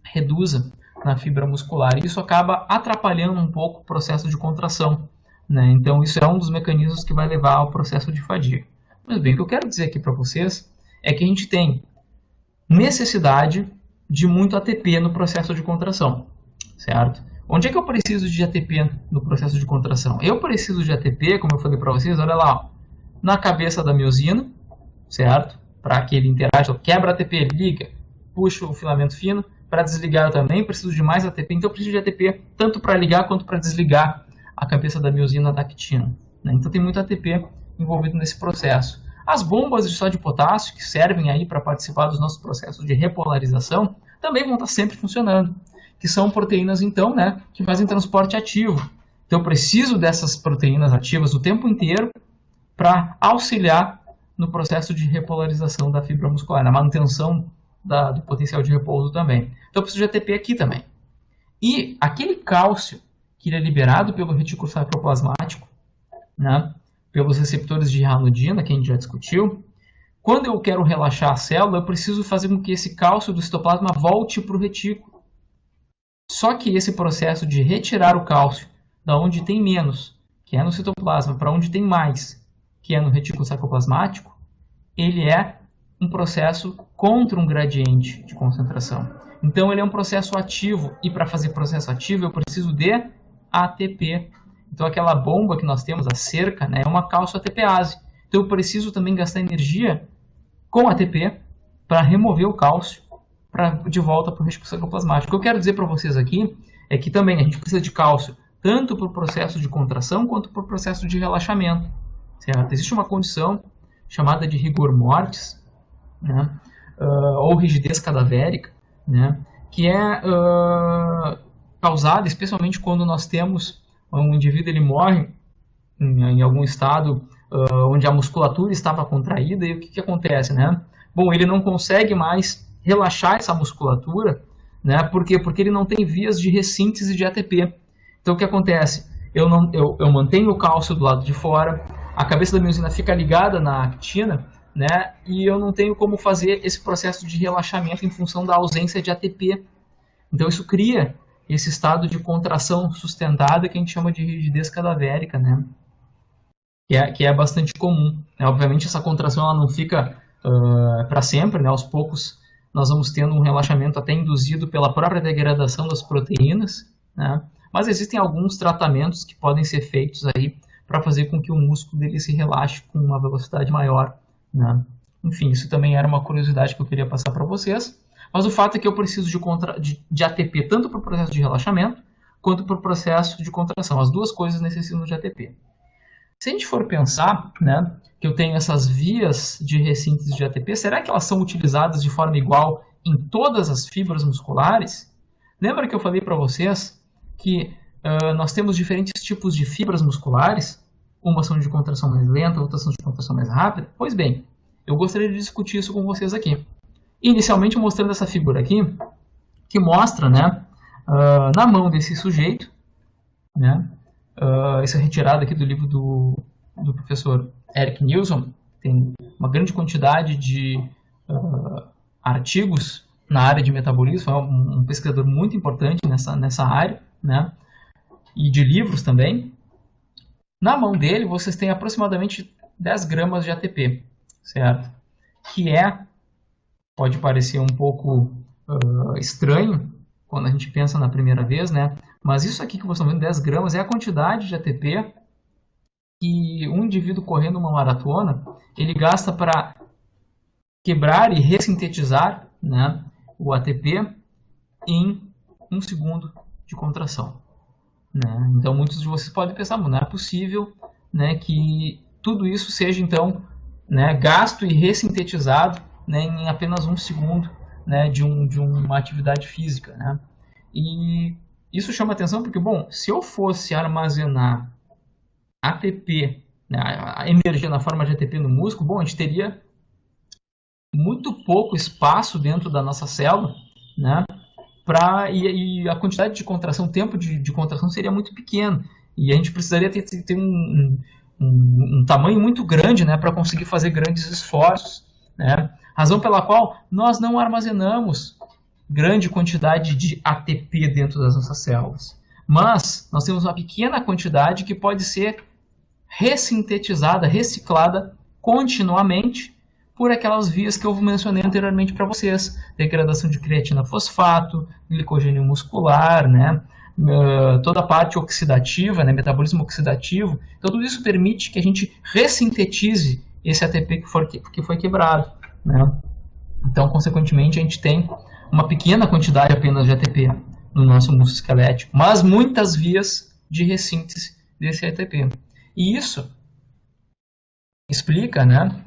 reduza na fibra muscular. E isso acaba atrapalhando um pouco o processo de contração. Né? Então, isso é um dos mecanismos que vai levar ao processo de fadiga. Mas bem, o que eu quero dizer aqui para vocês é que a gente tem necessidade de muito ATP no processo de contração, certo? Onde é que eu preciso de ATP no processo de contração? Eu preciso de ATP, como eu falei para vocês, olha lá, ó, na cabeça da miosina, certo? Para que ele interaja, quebra ATP, liga, puxa o filamento fino. Para desligar eu também preciso de mais ATP, então eu preciso de ATP tanto para ligar quanto para desligar a cabeça da miosina da actina. Né? Então tem muito ATP envolvido nesse processo. As bombas de sódio e potássio, que servem aí para participar dos nossos processos de repolarização, também vão estar sempre funcionando, que são proteínas, então, né, que fazem transporte ativo. Então eu preciso dessas proteínas ativas o tempo inteiro para auxiliar no processo de repolarização da fibra muscular, na manutenção do potencial de repouso também. Então eu preciso de ATP aqui também. E aquele cálcio que ele é liberado pelo retículo sarcoplasmático, né, pelos receptores de ranodina, que a gente já discutiu, quando eu quero relaxar a célula, eu preciso fazer com que esse cálcio do citoplasma volte para o retículo. Só que esse processo de retirar o cálcio da onde tem menos, que é no citoplasma, para onde tem mais, que é no retículo sarcoplasmático, ele é um processo contra um gradiente de concentração. Então ele é um processo ativo, e para fazer processo ativo eu preciso de ATP. Então aquela bomba que nós temos, a cerca, né, é uma cálcio-ATPase. Então eu preciso também gastar energia com ATP para remover o cálcio de volta para o retículo sarcoplasmático. O que eu quero dizer para vocês aqui é que também a gente precisa de cálcio tanto para o processo de contração quanto para o processo de relaxamento. Certo? Existe uma condição chamada de rigor mortis, né, ou rigidez cadavérica, né, que é causada especialmente quando nós temos um indivíduo ele morre em algum estado onde a musculatura estava contraída, e o que acontece, né? Bom, ele não consegue mais relaxar essa musculatura, né? Por quê? Porque ele não tem vias de ressíntese de ATP. Então o que acontece? Eu mantenho o cálcio do lado de fora, a cabeça da miosina fica ligada na actina, né? E eu não tenho como fazer esse processo de relaxamento em função da ausência de ATP. Então isso cria esse estado de contração sustentada que a gente chama de rigidez cadavérica, né? Que é bastante comum. Né? Obviamente essa contração ela não fica para sempre, né? Aos poucos nós vamos tendo um relaxamento até induzido pela própria degradação das proteínas, né? Mas existem alguns tratamentos que podem ser feitos aí para fazer com que o músculo dele se relaxe com uma velocidade maior, né? Enfim, isso também era uma curiosidade que eu queria passar para vocês. Mas o fato é que eu preciso de ATP tanto para o processo de relaxamento quanto para o processo de contração. As duas coisas necessitam de ATP. Se a gente for pensar, né, que eu tenho essas vias de ressíntese de ATP, será que elas são utilizadas de forma igual em todas as fibras musculares? Lembra que eu falei para vocês que nós temos diferentes tipos de fibras musculares? Umas são de contração mais lenta, outras são de contração mais rápida? Pois bem, eu gostaria de discutir isso com vocês aqui. Inicialmente mostrando essa figura aqui, que mostra, né, na mão desse sujeito, né, isso é retirado aqui do livro do professor Eric Nielsen, tem uma grande quantidade de artigos na área de metabolismo, é um pesquisador muito importante nessa área, né, e de livros também. Na mão dele vocês têm aproximadamente 10 gramas de ATP, certo? Que pode parecer um pouco estranho quando a gente pensa na primeira vez, né? Mas isso aqui que vocês estão vendo, 10 gramas, é a quantidade de ATP que um indivíduo correndo uma maratona, ele gasta para quebrar e ressintetizar, né, o ATP em 1 segundo de contração. Né? Então, muitos de vocês podem pensar, não é possível, né, que tudo isso seja, então, né, gasto e ressintetizado, né, em apenas 1 segundo, né, de uma atividade física. Né? E isso chama atenção porque, bom, se eu fosse armazenar ATP, né, a energia na forma de ATP no músculo, bom, a gente teria muito pouco espaço dentro da nossa célula, né, e a quantidade de contração, o tempo de contração seria muito pequeno. E a gente precisaria ter um tamanho muito grande, né, para conseguir fazer grandes esforços. Né? Razão pela qual nós não armazenamos grande quantidade de ATP dentro das nossas células. Mas nós temos uma pequena quantidade que pode ser ressintetizada, reciclada continuamente por aquelas vias que eu mencionei anteriormente para vocês. Degradação de creatina fosfato, glicogênio muscular, né? Toda a parte oxidativa, né? Metabolismo oxidativo. Então, tudo isso permite que a gente ressintetize esse ATP que foi quebrado. Né? Então, consequentemente, a gente tem uma pequena quantidade apenas de ATP no nosso músculo esquelético, mas muitas vias de ressíntese desse ATP. E isso explica, né,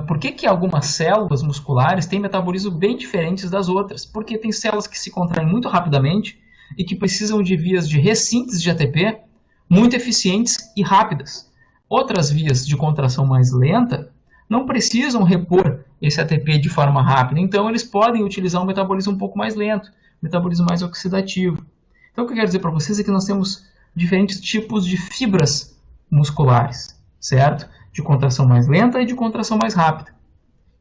por que algumas células musculares têm metabolismo bem diferentes das outras. Porque tem células que se contraem muito rapidamente e que precisam de vias de ressíntese de ATP muito eficientes e rápidas. Outras vias de contração mais lenta não precisam repor esse ATP de forma rápida, então eles podem utilizar um metabolismo um pouco mais lento, um metabolismo mais oxidativo. Então o que eu quero dizer para vocês é que nós temos diferentes tipos de fibras musculares, certo? De contração mais lenta e de contração mais rápida.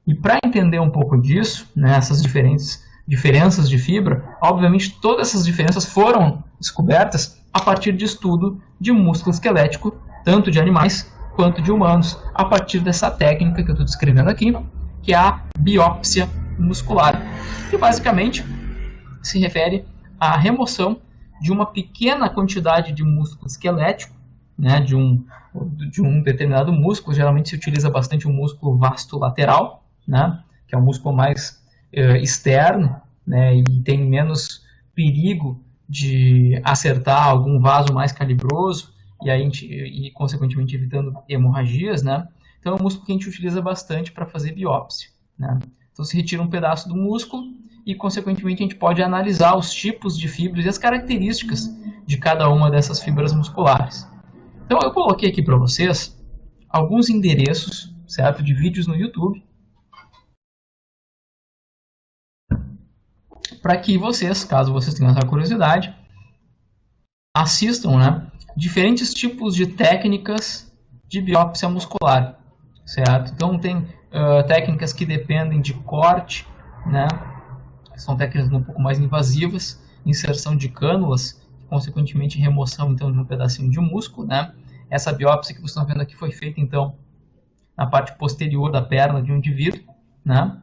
E para entender um pouco disso, né, essas diferenças de fibra, obviamente todas essas diferenças foram descobertas a partir de estudo de músculo esquelético, tanto de animais quanto de humanos, a partir dessa técnica que eu estou descrevendo aqui, que é a biópsia muscular, que basicamente se refere à remoção de uma pequena quantidade de músculo esquelético, né, de um determinado músculo. Geralmente se utiliza bastante o músculo vasto lateral, né, que é um músculo mais externo, né, e tem menos perigo de acertar algum vaso mais calibroso e consequentemente evitando hemorragias, né. Então é um músculo que a gente utiliza bastante para fazer biópsia, né. Então se retira um pedaço do músculo e consequentemente a gente pode analisar os tipos de fibras e as características de cada uma dessas fibras musculares. Então eu coloquei aqui para vocês alguns endereços, certo, de vídeos no YouTube, para que vocês, caso vocês tenham essa curiosidade, assistam, né, diferentes tipos de técnicas de biópsia muscular, certo? Então tem técnicas que dependem de corte, né, são técnicas um pouco mais invasivas, inserção de cânulas, consequentemente remoção então de um pedacinho de músculo, né? Essa biópsia que vocês estão vendo aqui foi feita então na parte posterior da perna de um indivíduo, né?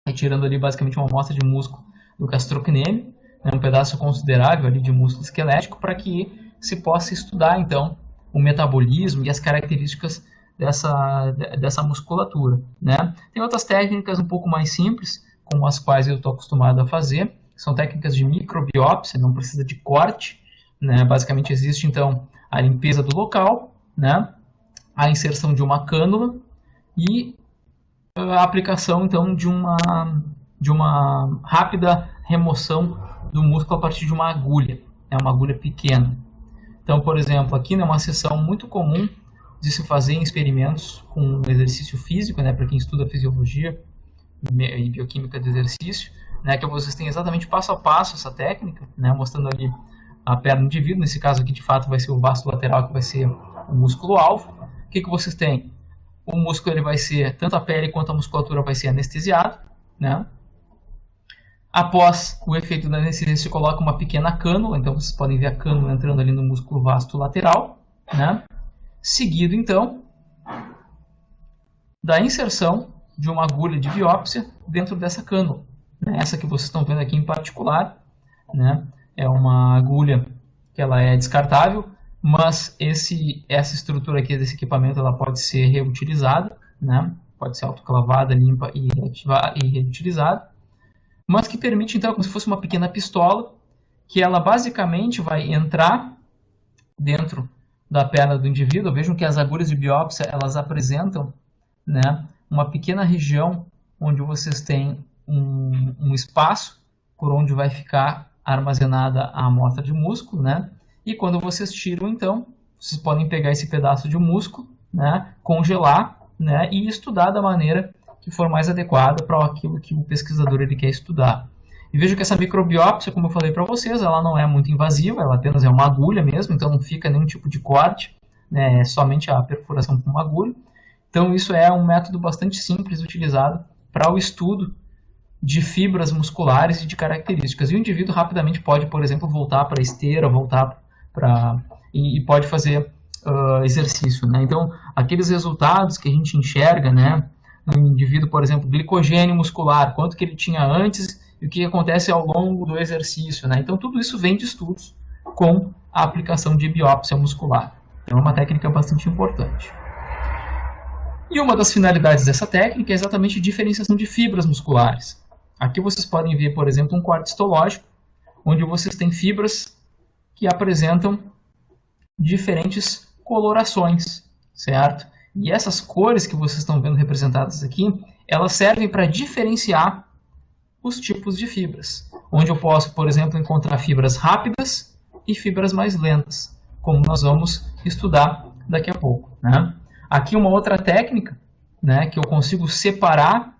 Retirando ali basicamente uma amostra de músculo do gastrocnêmio, né? Um pedaço considerável ali de músculo esquelético, para que se possa estudar então o metabolismo e as características dessa musculatura, né? Tem outras técnicas um pouco mais simples, como as quais eu estou acostumado a fazer. São técnicas de microbiópsia, não precisa de corte, né? Basicamente existe então a limpeza do local, né? A inserção de uma cânula e a aplicação então de uma rápida remoção do músculo a partir de uma agulha, né? Uma agulha pequena. Então, por exemplo, aqui é uma sessão muito comum de se fazer em experimentos com exercício físico, né? Para quem estuda fisiologia e bioquímica do exercício, né, que vocês têm exatamente passo a passo essa técnica, né, mostrando ali a perna do indivíduo. Nesse caso aqui, de fato, vai ser o vasto lateral, que vai ser o músculo-alvo. O que vocês têm? O músculo ele vai ser, tanto a pele quanto a musculatura vai ser anestesiado, né? Após o efeito da anestesia, se coloca uma pequena cânula, então vocês podem ver a cânula entrando ali no músculo vasto lateral, né? Seguido, então, da inserção de uma agulha de biópsia dentro dessa cânula. Essa que vocês estão vendo aqui em particular, né, é uma agulha que ela é descartável, mas essa estrutura aqui desse equipamento ela pode ser reutilizada, né? Pode ser autoclavada, limpa e reutilizada, mas que permite então como se fosse uma pequena pistola, que ela basicamente vai entrar dentro da perna do indivíduo. Vejam que as agulhas de biópsia elas apresentam, né, uma pequena região onde vocês têm um espaço por onde vai ficar armazenada a amostra de músculo, né? E quando vocês tiram, então, vocês podem pegar esse pedaço de músculo, né, congelar, né, e estudar da maneira que for mais adequada para aquilo que o pesquisador ele quer estudar. E veja que essa microbiópsia, como eu falei para vocês, ela não é muito invasiva, ela apenas é uma agulha mesmo, então não fica nenhum tipo de corte, né, é somente a perfuração com uma agulha. Então isso é um método bastante simples utilizado para o estudo de fibras musculares e de características. E o indivíduo rapidamente pode, por exemplo, voltar para a esteira, voltar para e pode fazer exercício, né? Então, aqueles resultados que a gente enxerga, né, no indivíduo, por exemplo, glicogênio muscular, quanto que ele tinha antes e o que acontece ao longo do exercício, né? Então, tudo isso vem de estudos com a aplicação de biópsia muscular. É uma técnica bastante importante. E uma das finalidades dessa técnica é exatamente a diferenciação de fibras musculares. Aqui vocês podem ver, por exemplo, um corte histológico, onde vocês têm fibras que apresentam diferentes colorações, certo? E essas cores que vocês estão vendo representadas aqui, elas servem para diferenciar os tipos de fibras, onde eu posso, por exemplo, encontrar fibras rápidas e fibras mais lentas, como nós vamos estudar daqui a pouco, né? Aqui uma outra técnica, né, que eu consigo separar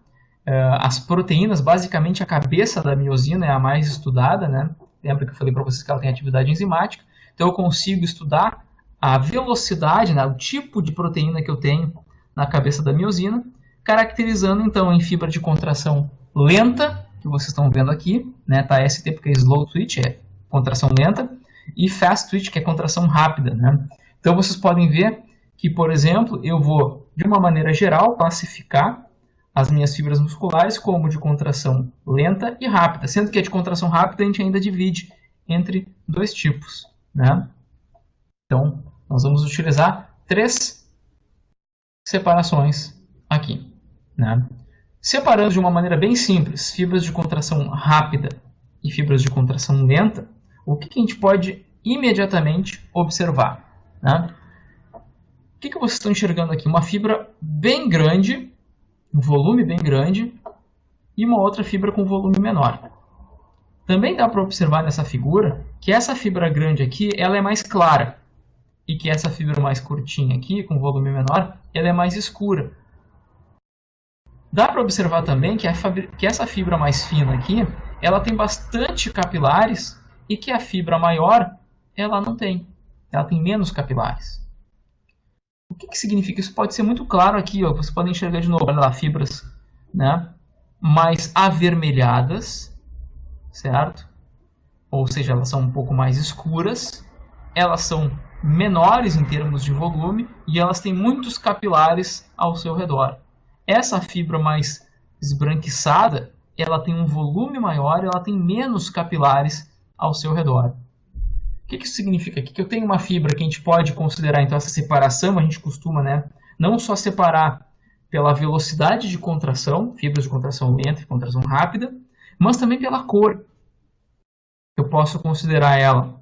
as proteínas, basicamente a cabeça da miosina é a mais estudada, né? Lembra que eu falei para vocês que ela tem atividade enzimática? Então eu consigo estudar a velocidade, né, o tipo de proteína que eu tenho na cabeça da miosina, caracterizando então em fibra de contração lenta, que vocês estão vendo aqui, né? Tá ST porque é slow twitch, é contração lenta, e fast twitch, que é contração rápida, né? Então vocês podem ver que, por exemplo, eu vou, de uma maneira geral, classificar as minhas fibras musculares como de contração lenta e rápida, sendo que a de contração rápida a gente ainda divide entre dois tipos, né? Então, nós vamos utilizar 3 separações aqui, né? Separando de uma maneira bem simples fibras de contração rápida e fibras de contração lenta, o que a gente pode imediatamente observar, né? O que vocês estão enxergando aqui? Uma fibra bem grande, um volume bem grande, e uma outra fibra com volume menor. Também dá para observar nessa figura que essa fibra grande aqui ela é mais clara, e que essa fibra mais curtinha aqui, com volume menor, ela é mais escura. Dá para observar também que essa fibra mais fina aqui, ela tem bastante capilares, e que a fibra maior, ela não tem. Ela tem menos capilares. O que significa? Isso pode ser muito claro aqui, ó. Vocês podem enxergar de novo, olha lá, fibras, né, mais avermelhadas, certo? Ou seja, elas são um pouco mais escuras, elas são menores em termos de volume e elas têm muitos capilares ao seu redor. Essa fibra mais esbranquiçada, ela tem um volume maior e ela tem menos capilares ao seu redor. O que isso significa aqui? Que eu tenho uma fibra que a gente pode considerar, então, essa separação, a gente costuma, né, não só separar pela velocidade de contração, fibras de contração lenta e contração rápida, mas também pela cor. Eu posso considerar ela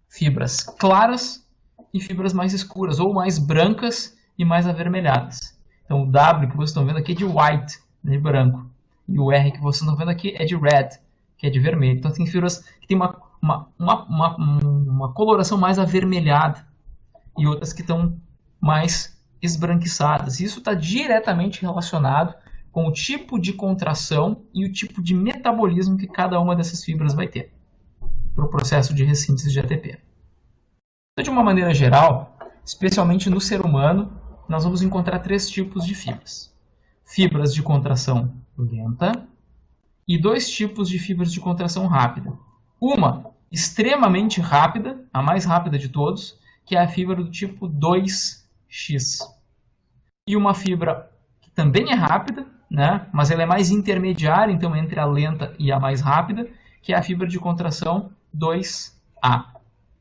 fibras claras e fibras mais escuras, ou mais brancas e mais avermelhadas. Então o W que vocês estão vendo aqui é de white, de branco, e o R que vocês estão vendo aqui é de red, que é de vermelho. Então tem fibras que têm uma coloração mais avermelhada e outras que estão mais esbranquiçadas. Isso está diretamente relacionado com o tipo de contração e o tipo de metabolismo que cada uma dessas fibras vai ter para o processo de ressíntese de ATP. Então, de uma maneira geral, especialmente no ser humano, nós vamos encontrar 3 tipos de fibras. Fibras de contração lenta e 2 tipos de fibras de contração rápida. Uma extremamente rápida, a mais rápida de todos, que é a fibra do tipo 2X. E uma fibra que também é rápida, né, mas ela é mais intermediária, então entre a lenta e a mais rápida, que é a fibra de contração 2A.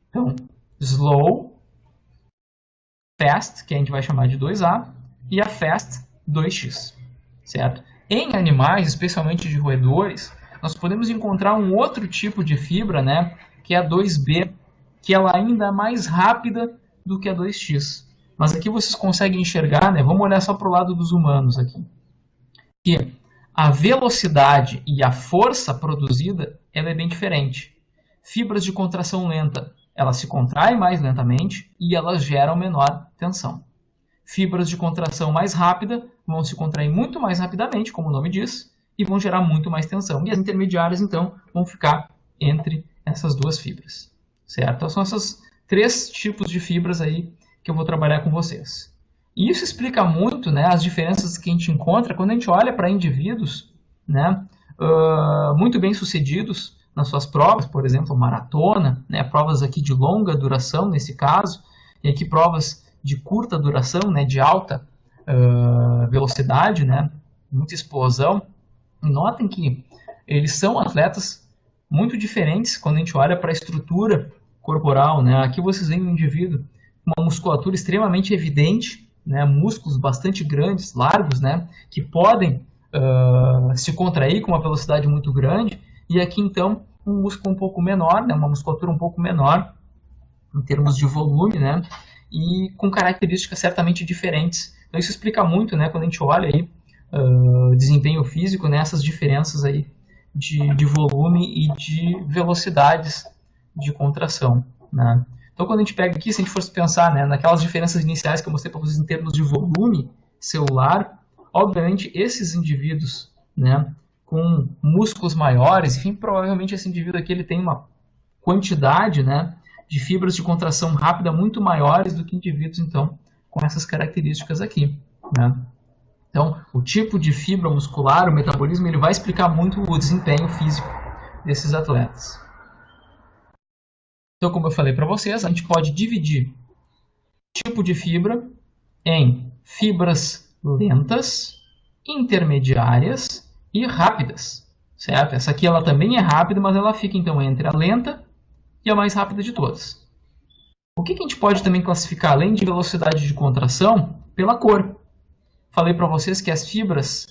Então, slow fast, que a gente vai chamar de 2A, e a fast 2x, certo? Em animais, especialmente de roedores, nós podemos encontrar um outro tipo de fibra, né, que é a 2B, que ela ainda é mais rápida do que a 2x. Mas aqui vocês conseguem enxergar, né, vamos olhar só para o lado dos humanos aqui, que a velocidade e a força produzida ela é bem diferente. Fibras de contração lenta, elas se contraem mais lentamente e elas geram menor tensão. Fibras de contração mais rápida vão se contrair muito mais rapidamente, como o nome diz, e vão gerar muito mais tensão. E as intermediárias, então, vão ficar entre essas duas fibras. Certo? Então, são esses 3 tipos de fibras aí que eu vou trabalhar com vocês. E isso explica muito, né, as diferenças que a gente encontra quando a gente olha para indivíduos, né, muito bem sucedidos nas suas provas, por exemplo, maratona, né, provas aqui de longa duração nesse caso, e aqui provas de curta duração, né, de alta velocidade, né, muita explosão. E notem que eles são atletas muito diferentes quando a gente olha para a estrutura corporal, né. Aqui vocês veem um indivíduo com uma musculatura extremamente evidente, né, músculos bastante grandes, largos, né, que podem se contrair com uma velocidade muito grande, e aqui então um músculo um pouco menor, né, uma musculatura um pouco menor em termos de volume, né, e com características certamente diferentes. Então isso explica muito, né, quando a gente olha aí desempenho físico, né, essas diferenças aí de volume e de velocidades de contração, né. Então, quando a gente pega aqui, se a gente fosse pensar, né, naquelas diferenças iniciais que eu mostrei para vocês em termos de volume celular, obviamente esses indivíduos, né, com músculos maiores, enfim, provavelmente esse indivíduo aqui ele tem uma quantidade, né, de fibras de contração rápida muito maiores do que indivíduos, então, com essas características aqui, né. Então, o tipo de fibra muscular, o metabolismo, ele vai explicar muito o desempenho físico desses atletas. Então, como eu falei para vocês, a gente pode dividir o tipo de fibra em fibras lentas, intermediárias e rápidas, certo? Essa aqui ela também é rápida, mas ela fica então entre a lenta e a mais rápida de todas. O que a gente pode também classificar, além de velocidade de contração, pela cor? Falei para vocês que as fibras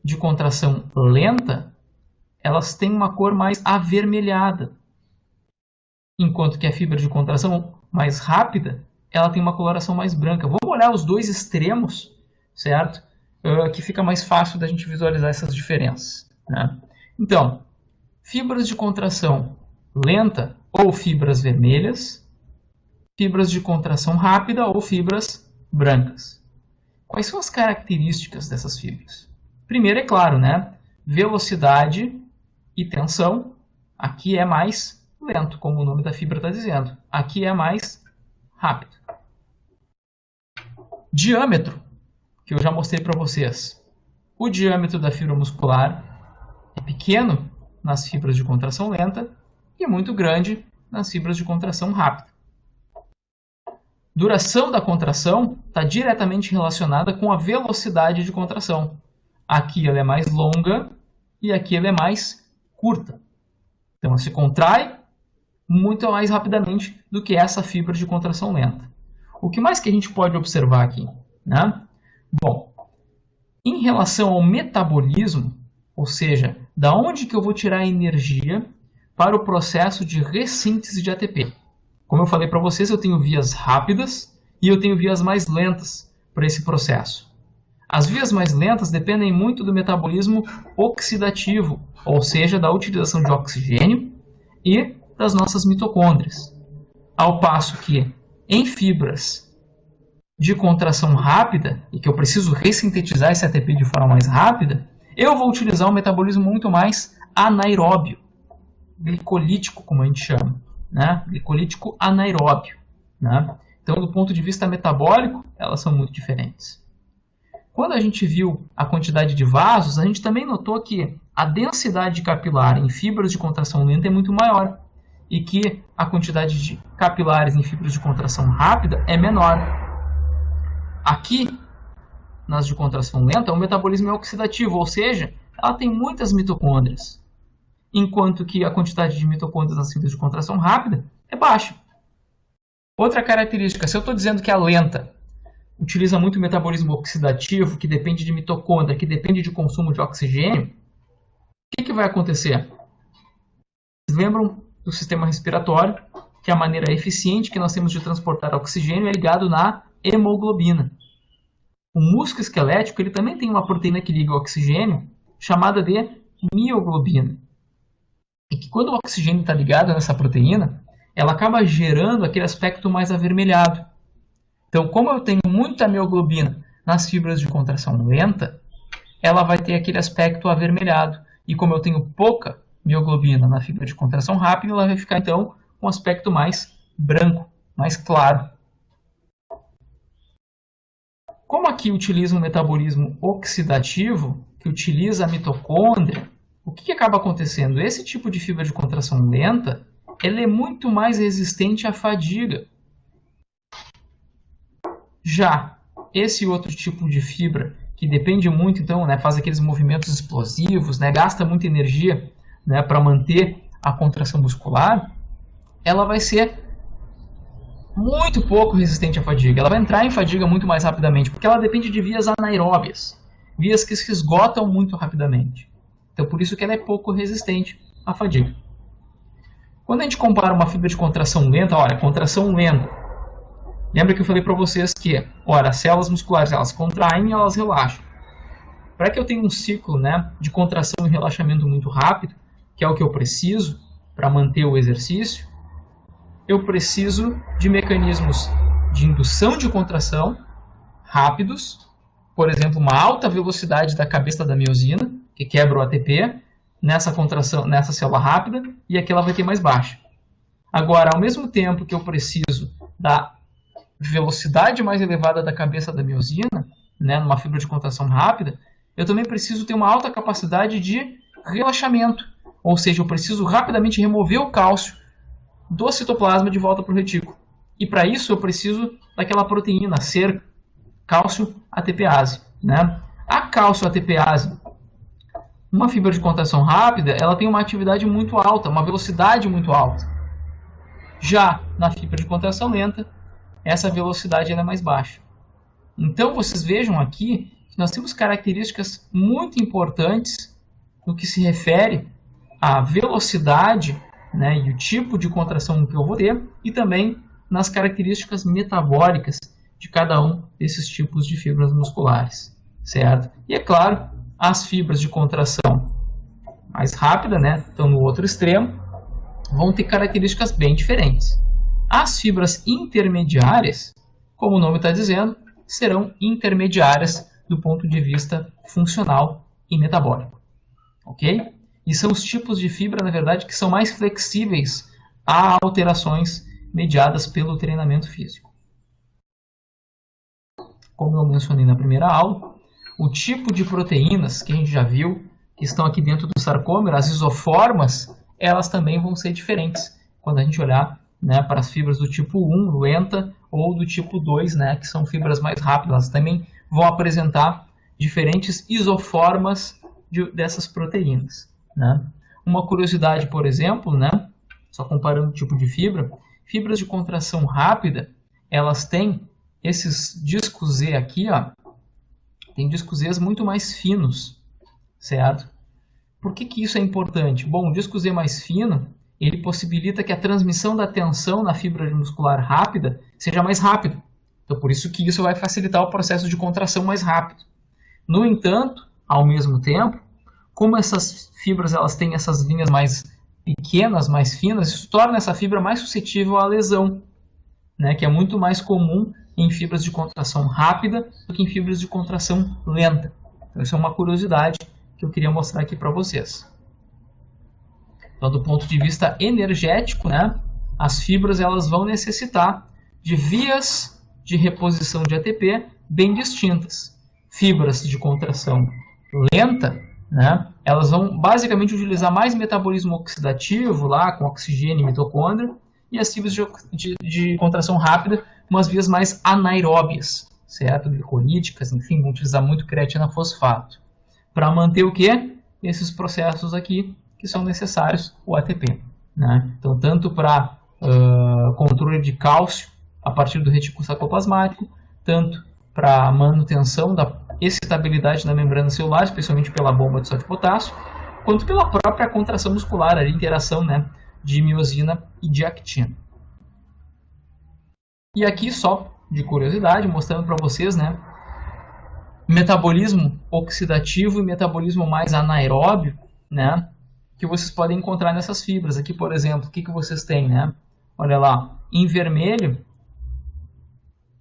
de contração lenta, elas têm uma cor mais avermelhada, enquanto que a fibra de contração mais rápida, ela tem uma coloração mais branca. Vamos olhar os dois extremos, certo? Que fica mais fácil da gente visualizar essas diferenças, né? Então, fibras de contração lenta ou fibras vermelhas, fibras de contração rápida ou fibras brancas. Quais são as características dessas fibras? Primeiro, é claro, né? Velocidade e tensão. Aqui é mais lento, como o nome da fibra está dizendo. Aqui é mais rápido. Diâmetro, que eu já mostrei para vocês. O diâmetro da fibra muscular é pequeno nas fibras de contração lenta e muito grande nas fibras de contração rápida. Duração da contração está diretamente relacionada com a velocidade de contração. Aqui ela é mais longa e aqui ela é mais curta. Então ela se contrai muito mais rapidamente do que essa fibra de contração lenta. O que mais que a gente pode observar aqui, né? Bom, em relação ao metabolismo, ou seja, da onde que eu vou tirar a energia para o processo de ressíntese de ATP. Como eu falei para vocês, eu tenho vias rápidas e eu tenho vias mais lentas para esse processo. As vias mais lentas dependem muito do metabolismo oxidativo, ou seja, da utilização de oxigênio e das nossas mitocôndrias. Ao passo que em fibras de contração rápida, e que eu preciso ressintetizar esse ATP de forma mais rápida, eu vou utilizar um metabolismo muito mais anaeróbio, glicolítico, como a gente chama, né? Glicolítico anaeróbio, né? Então, do ponto de vista metabólico, elas são muito diferentes. Quando a gente viu a quantidade de vasos, a gente também notou que a densidade capilar em fibras de contração lenta é muito maior e que a quantidade de capilares em fibras de contração rápida é menor. Aqui, nas de contração lenta, o metabolismo é oxidativo, ou seja, ela tem muitas mitocôndrias, enquanto que a quantidade de mitocôndrias nas fibras de contração rápida é baixa. Outra característica, se eu estou dizendo que a lenta utiliza muito o metabolismo oxidativo, que depende de mitocôndria, que depende de consumo de oxigênio, o que vai acontecer? Vocês lembram do sistema respiratório, que a maneira eficiente que nós temos de transportar oxigênio é ligado na hemoglobina. O músculo esquelético ele também tem uma proteína que liga o oxigênio, chamada de mioglobina. E que quando o oxigênio está ligado nessa proteína, ela acaba gerando aquele aspecto mais avermelhado. Então, como eu tenho muita mioglobina nas fibras de contração lenta, ela vai ter aquele aspecto avermelhado. E como eu tenho pouca mioglobina na fibra de contração rápida, ela vai ficar então com um aspecto mais branco, mais claro. Como aqui utiliza um metabolismo oxidativo, que utiliza a mitocôndria, o que acaba acontecendo? Esse tipo de fibra de contração lenta, ele é muito mais resistente à fadiga. Já esse outro tipo de fibra, que depende muito, então, faz aqueles movimentos explosivos, gasta muita energia para manter a contração muscular, ela vai ser muito pouco resistente à fadiga. Ela vai entrar em fadiga muito mais rapidamente, porque ela depende de vias anaeróbias, vias que se esgotam muito rapidamente. Então, por isso que ela é pouco resistente à fadiga. Quando a gente compara uma fibra de contração lenta, olha, contração lenta. Lembra que eu falei para vocês que, as células musculares elas contraem e elas relaxam. Para que eu tenha um ciclo de contração e relaxamento muito rápido, que é o que eu preciso para manter o exercício, eu preciso de mecanismos de indução de contração rápidos, por exemplo, uma alta velocidade da cabeça da miosina, que quebra o ATP, nessa contração, nessa célula rápida, e aqui ela vai ter mais baixa. Agora, ao mesmo tempo que eu preciso da velocidade mais elevada da cabeça da miosina, numa fibra de contração rápida, eu também preciso ter uma alta capacidade de relaxamento, ou seja, eu preciso rapidamente remover o cálcio do citoplasma de volta para o retículo. E para isso eu preciso daquela proteína, ser cálcio ATPase. A cálcio ATPase, uma fibra de contração rápida, ela tem uma atividade muito alta, uma velocidade muito alta. Já na fibra de contração lenta, essa velocidade é mais baixa. Então vocês vejam aqui que nós temos características muito importantes no que se refere à velocidade e o tipo de contração que eu vou ter, e também nas características metabólicas de cada um desses tipos de fibras musculares, certo? E é claro, as fibras de contração mais rápida, estão no outro extremo, vão ter características bem diferentes. As fibras intermediárias, como o nome está dizendo, serão intermediárias do ponto de vista funcional e metabólico, ok? E são os tipos de fibra, na verdade, que são mais flexíveis a alterações mediadas pelo treinamento físico. Como eu mencionei na primeira aula, o tipo de proteínas que a gente já viu, que estão aqui dentro do sarcômero, as isoformas, elas também vão ser diferentes quando a gente olhar para as fibras do tipo 1, lenta, ou do tipo 2, que são fibras mais rápidas. Elas também vão apresentar diferentes isoformas dessas proteínas. Uma curiosidade, por exemplo, só comparando o tipo de fibra, fibras de contração rápida, elas têm esses discos Z aqui, tem discos Z muito mais finos, certo? Por que isso é importante? Bom, o disco Z mais fino, ele possibilita que a transmissão da tensão na fibra muscular rápida seja mais rápida. Então, por isso que isso vai facilitar o processo de contração mais rápido. No entanto, ao mesmo tempo, como essas fibras elas têm essas linhas mais pequenas, mais finas, isso torna essa fibra mais suscetível à lesão, que é muito mais comum em fibras de contração rápida do que em fibras de contração lenta. Então, isso é uma curiosidade que eu queria mostrar aqui para vocês. Então, do ponto de vista energético, as fibras elas vão necessitar de vias de reposição de ATP bem distintas. Fibras de contração lenta, elas vão basicamente utilizar mais metabolismo oxidativo, lá com oxigênio e mitocôndria, e as fibras de contração rápida, umas vias mais anaeróbias, certo? Glicolíticas, enfim, vão utilizar muito creatina fosfato. Para manter o quê? Esses processos aqui que são necessários, o ATP. Então, tanto para controle de cálcio a partir do retículo sarcoplasmático, tanto para a manutenção da excitabilidade da membrana celular, especialmente pela bomba de sódio e potássio, quanto pela própria contração muscular, a interação, né, de miosina e de actina. E aqui, só de curiosidade, mostrando para vocês, né, metabolismo oxidativo e metabolismo mais anaeróbio, né, que vocês podem encontrar nessas fibras. Aqui, por exemplo, o que vocês têm, né? Olha lá, em vermelho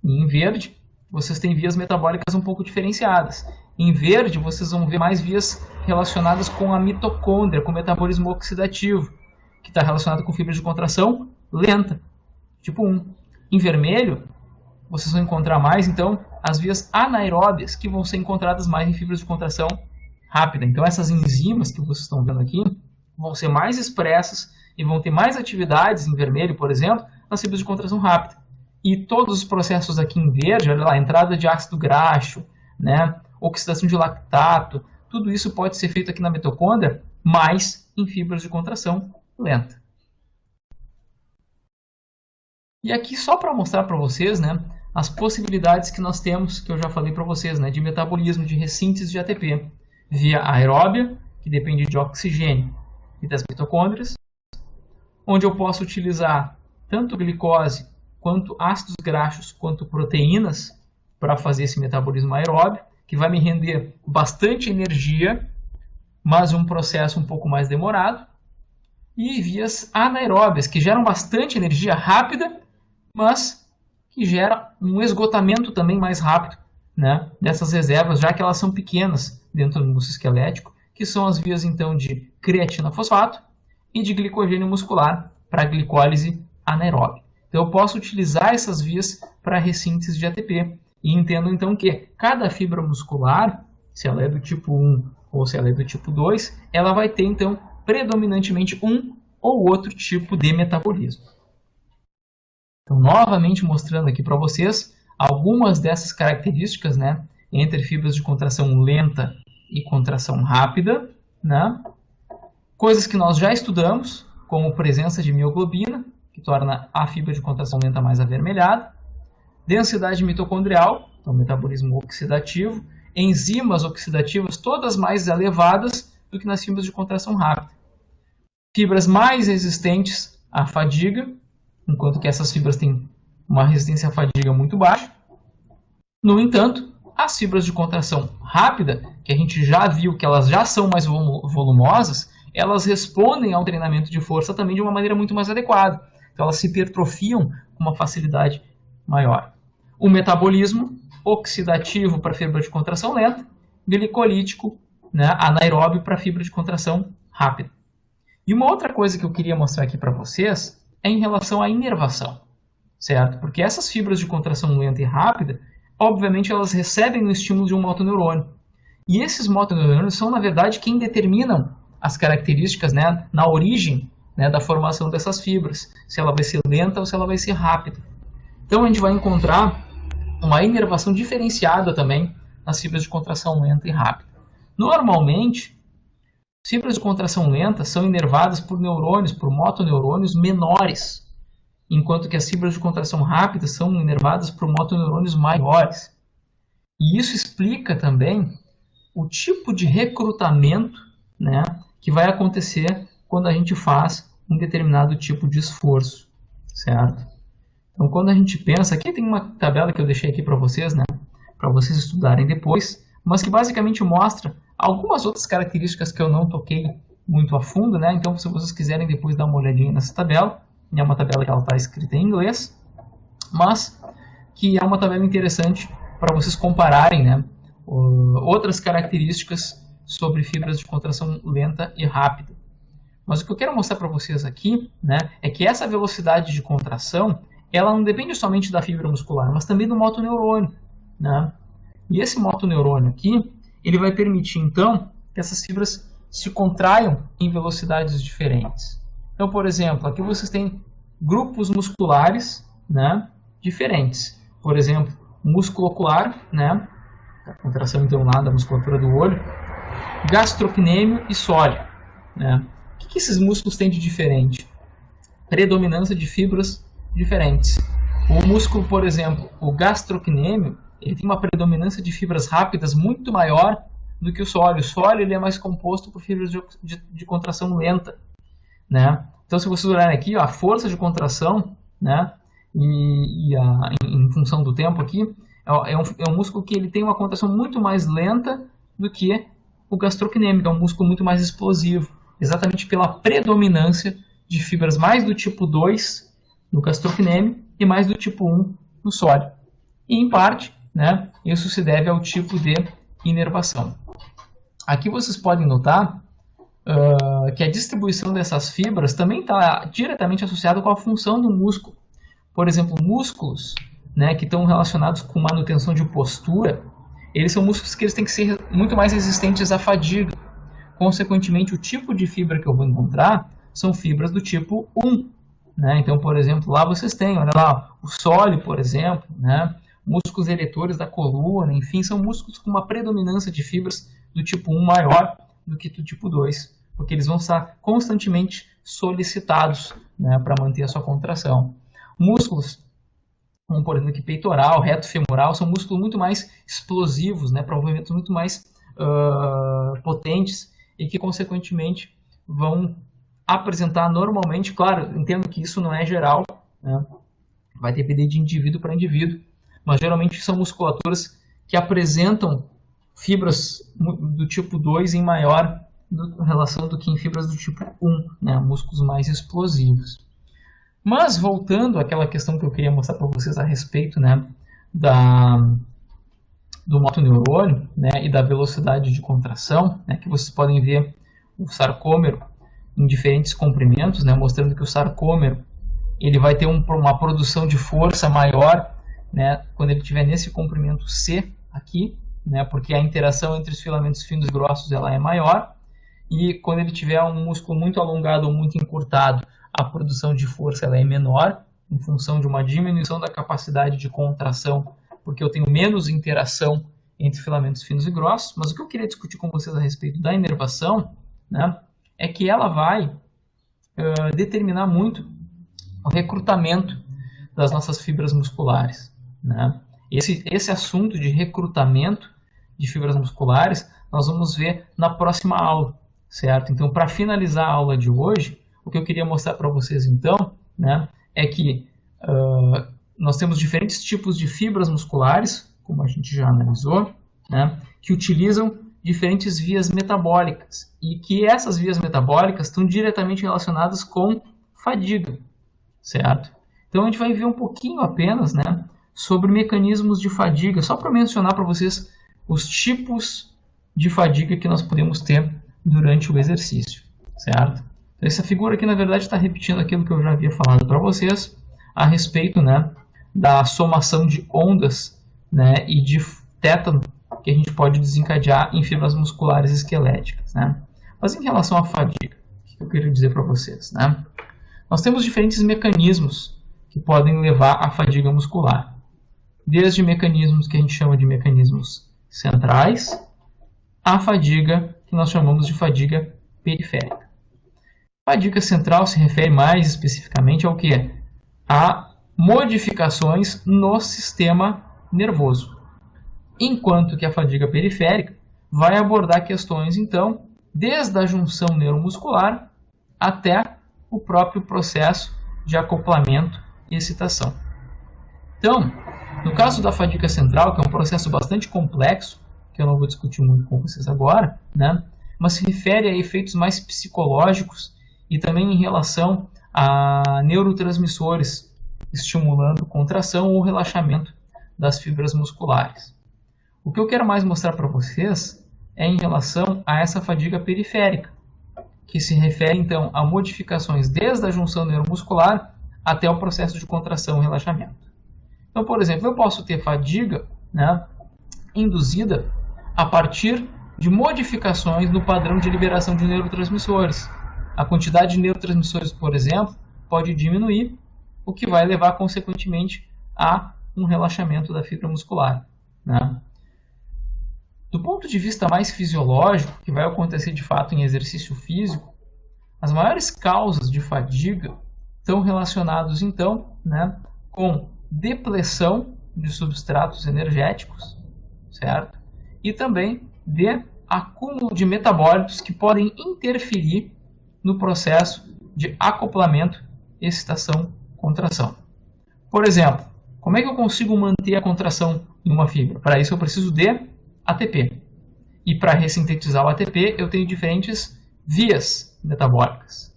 e em verde, vocês têm vias metabólicas um pouco diferenciadas. Em verde, vocês vão ver mais vias relacionadas com a mitocôndria, com o metabolismo oxidativo, que está relacionado com fibras de contração lenta, tipo 1. Em vermelho, vocês vão encontrar mais, então, as vias anaeróbias, que vão ser encontradas mais em fibras de contração rápida. Então, essas enzimas que vocês estão vendo aqui vão ser mais expressas e vão ter mais atividades, em vermelho, por exemplo, nas fibras de contração rápida. E todos os processos aqui em verde, olha lá, entrada de ácido graxo, né, oxidação de lactato, tudo isso pode ser feito aqui na mitocôndria, mas em fibras de contração lenta. E aqui só para mostrar para vocês, né, as possibilidades que nós temos, que eu já falei para vocês, né, de metabolismo, de ressíntese de ATP, via aeróbia, que depende de oxigênio e das mitocôndrias, onde eu posso utilizar tanto glicose, quanto ácidos graxos, quanto proteínas para fazer esse metabolismo aeróbio, que vai me render bastante energia, mas um processo um pouco mais demorado, e vias anaeróbias, que geram bastante energia rápida, mas que gera um esgotamento também mais rápido, né, dessas reservas, já que elas são pequenas dentro do músculo esquelético, que são as vias então de creatina fosfato e de glicogênio muscular para glicólise anaeróbia. Então eu posso utilizar essas vias para ressíntese de ATP. E entendo então que cada fibra muscular, se ela é do tipo 1 ou se ela é do tipo 2, ela vai ter então predominantemente um ou outro tipo de metabolismo. Então, novamente mostrando aqui para vocês algumas dessas características, né, entre fibras de contração lenta e contração rápida, né? Coisas que nós já estudamos, como presença de mioglobina, que torna a fibra de contração lenta mais avermelhada, densidade mitocondrial, então metabolismo oxidativo, enzimas oxidativas todas mais elevadas do que nas fibras de contração rápida. Fibras mais resistentes à fadiga, enquanto que essas fibras têm uma resistência à fadiga muito baixa. No entanto, as fibras de contração rápida, que a gente já viu que elas já são mais volumosas, elas respondem ao treinamento de força também de uma maneira muito mais adequada. Então elas se hipertrofiam com uma facilidade maior. O metabolismo oxidativo para fibra de contração lenta, glicolítico, né, anaeróbio para fibra de contração rápida. E uma outra coisa que eu queria mostrar aqui para vocês é em relação à inervação, certo? Porque essas fibras de contração lenta e rápida, obviamente elas recebem o estímulo de um motoneurônio. E esses motoneurônios são, na verdade, quem determinam as características, né, na origem, né, da formação dessas fibras, se ela vai ser lenta ou se ela vai ser rápida. Então a gente vai encontrar uma inervação diferenciada também nas fibras de contração lenta e rápida. Normalmente, fibras de contração lenta são inervadas por neurônios, por motoneurônios menores, enquanto que as fibras de contração rápida são inervadas por motoneurônios maiores. E isso explica também o tipo de recrutamento, né, que vai acontecer quando a gente faz um determinado tipo de esforço, certo? Então, quando a gente pensa, aqui tem uma tabela que eu deixei aqui para vocês, né, para vocês estudarem depois, mas que basicamente mostra algumas outras características que eu não toquei muito a fundo, né? Então, se vocês quiserem depois dar uma olhadinha nessa tabela, é uma tabela que ela está escrita em inglês, mas que é uma tabela interessante para vocês compararem, né, outras características sobre fibras de contração lenta e rápida. Mas o que eu quero mostrar para vocês aqui, né, é que essa velocidade de contração, ela não depende somente da fibra muscular, mas também do motoneurônio, né? E esse motoneurônio aqui, ele vai permitir então que essas fibras se contraiam em velocidades diferentes. Então, por exemplo, aqui vocês têm grupos musculares, né, diferentes. Por exemplo, músculo ocular, né, a contração então lá da musculatura do olho, gastrocnêmio e sóleo, né? O que esses músculos têm de diferente? Predominância de fibras diferentes. O músculo, por exemplo, o gastrocnêmio, ele tem uma predominância de fibras rápidas muito maior do que o sólio. O sólio ele é mais composto por fibras de contração lenta, né? Então, se vocês olharem aqui, ó, a força de contração, né, em função do tempo aqui, é um músculo que ele tem uma contração muito mais lenta do que o gastrocnêmico, é um músculo muito mais explosivo, exatamente pela predominância de fibras mais do tipo 2 no gastrocnêmico e mais do tipo 1 no sólio. E, em parte, né, isso se deve ao tipo de inervação. Aqui vocês podem notar que a distribuição dessas fibras também está diretamente associada com a função do músculo. Por exemplo, músculos, né, que estão relacionados com manutenção de postura, eles são músculos que eles têm que ser muito mais resistentes à fadiga. Consequentemente, o tipo de fibra que eu vou encontrar são fibras do tipo 1. Né? Então, por exemplo, lá vocês têm, olha lá, o sólio, por exemplo, né? Músculos eretores da coluna, enfim, são músculos com uma predominância de fibras do tipo 1 maior do que do tipo 2, porque eles vão estar constantemente solicitados, né, para manter a sua contração. Músculos, como por exemplo aqui, peitoral, reto femoral, são músculos muito mais explosivos, né, para movimentos muito mais potentes e que, consequentemente, vão apresentar normalmente, claro, entendo que isso não é geral, né, vai depender de indivíduo para indivíduo, mas geralmente são musculaturas que apresentam fibras do tipo 2 em maior relação do que em fibras do tipo 1, né, músculos mais explosivos. Mas voltando àquela questão que eu queria mostrar para vocês a respeito, né, do motoneurônio, né, e da velocidade de contração, né, que vocês podem ver o sarcômero em diferentes comprimentos, né, mostrando que o sarcômero ele vai ter uma produção de força maior, né, quando ele estiver nesse comprimento C aqui, né, porque a interação entre os filamentos finos e grossos ela é maior, e quando ele tiver um músculo muito alongado ou muito encurtado, a produção de força ela é menor, em função de uma diminuição da capacidade de contração, porque eu tenho menos interação entre filamentos finos e grossos. Mas o que eu queria discutir com vocês a respeito da inervação, né, é que ela vai determinar muito o recrutamento das nossas fibras musculares, né? Esse assunto de recrutamento de fibras musculares nós vamos ver na próxima aula, certo? Então, para finalizar a aula de hoje, o que eu queria mostrar para vocês, então, né, é que nós temos diferentes tipos de fibras musculares, como a gente já analisou, né, que utilizam diferentes vias metabólicas e que essas vias metabólicas estão diretamente relacionadas com fadiga, certo? Então, a gente vai ver um pouquinho apenas, né, sobre mecanismos de fadiga, só para mencionar para vocês os tipos de fadiga que nós podemos ter durante o exercício, certo? Então, essa figura aqui, na verdade, está repetindo aquilo que eu já havia falado para vocês a respeito, né, da somação de ondas, né, e de tétano que a gente pode desencadear em fibras musculares esqueléticas, né? Mas em relação à fadiga, o que eu queria dizer para vocês, né? Nós temos diferentes mecanismos que podem levar à fadiga muscular, desde mecanismos que a gente chama de mecanismos centrais, à fadiga que nós chamamos de fadiga periférica. Fadiga central se refere mais especificamente ao que? A modificações no sistema nervoso, enquanto que a fadiga periférica vai abordar questões, então, desde a junção neuromuscular até o próprio processo de acoplamento e excitação. Então, no caso da fadiga central, que é um processo bastante complexo, que eu não vou discutir muito com vocês agora, né, mas se refere a efeitos mais psicológicos e também em relação a neurotransmissores, estimulando contração ou relaxamento das fibras musculares. O que eu quero mais mostrar para vocês é em relação a essa fadiga periférica, que se refere então a modificações desde a junção neuromuscular até o processo de contração e relaxamento. Então, por exemplo, eu posso ter fadiga, né, induzida a partir de modificações no padrão de liberação de neurotransmissores. A quantidade de neurotransmissores, por exemplo, pode diminuir, o que vai levar, consequentemente, a um relaxamento da fibra muscular, né? Do ponto de vista mais fisiológico, que vai acontecer de fato em exercício físico, as maiores causas de fadiga estão relacionadas, então, né, com depressão de substratos energéticos, certo? E também de acúmulo de metabólitos que podem interferir no processo de acoplamento, excitação, contração. Por exemplo, como é que eu consigo manter a contração em uma fibra? Para isso eu preciso de ATP. E para ressintetizar o ATP eu tenho diferentes vias metabólicas.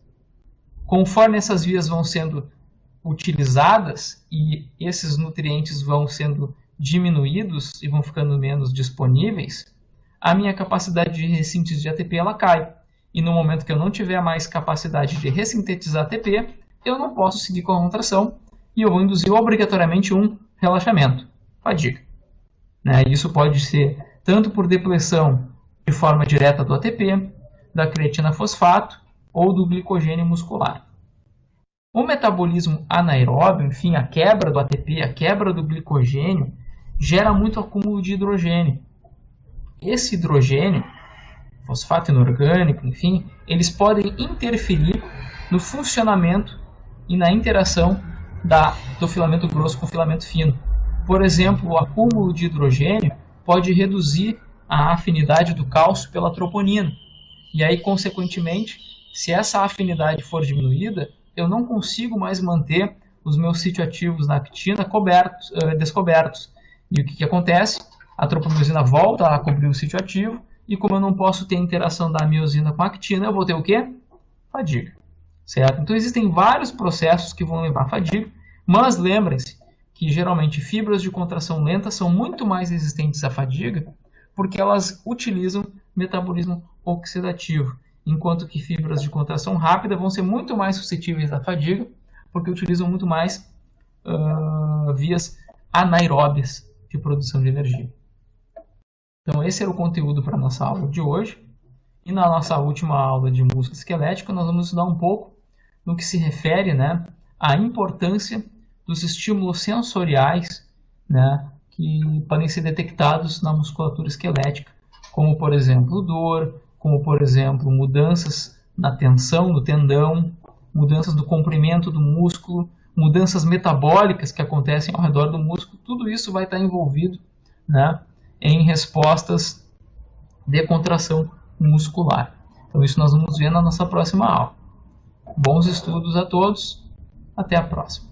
Conforme essas vias vão sendo utilizadas e esses nutrientes vão sendo diminuídos e vão ficando menos disponíveis, a minha capacidade de ressíntese de ATP ela cai. E no momento que eu não tiver mais capacidade de ressintetizar ATP, eu não posso seguir com a contração e eu vou induzir obrigatoriamente um relaxamento, fadiga. Isso pode ser tanto por depleção de forma direta do ATP, da creatina fosfato ou do glicogênio muscular. O metabolismo anaeróbio, enfim, a quebra do ATP, a quebra do glicogênio, gera muito acúmulo de hidrogênio. Esse hidrogênio, fosfato inorgânico, enfim, eles podem interferir no funcionamento e na interação do filamento grosso com o filamento fino. Por exemplo, o acúmulo de hidrogênio pode reduzir a afinidade do cálcio pela troponina. E aí, consequentemente, se essa afinidade for diminuída, eu não consigo mais manter os meus sítioativos na actina descobertos. E o que acontece? A tropamiosina volta a cobrir o sítioativo e como eu não posso ter interação da miosina com a actina, eu vou ter o quê? Fadiga. Certo? Então existem vários processos que vão levar à fadiga, mas lembrem-se que geralmente fibras de contração lenta são muito mais resistentes à fadiga porque elas utilizam metabolismo oxidativo, enquanto que fibras de contração rápida vão ser muito mais suscetíveis à fadiga porque utilizam muito mais vias anaeróbias de produção de energia. Então esse era o conteúdo para a nossa aula de hoje. E na nossa última aula de músculo esquelético nós vamos estudar um pouco no que se refere à importância dos estímulos sensoriais que podem ser detectados na musculatura esquelética, como por exemplo dor, como por exemplo mudanças na tensão do tendão, mudanças do comprimento do músculo, mudanças metabólicas que acontecem ao redor do músculo, tudo isso vai estar envolvido em respostas de contração muscular. Então isso nós vamos ver na nossa próxima aula. Bons estudos a todos, até a próxima.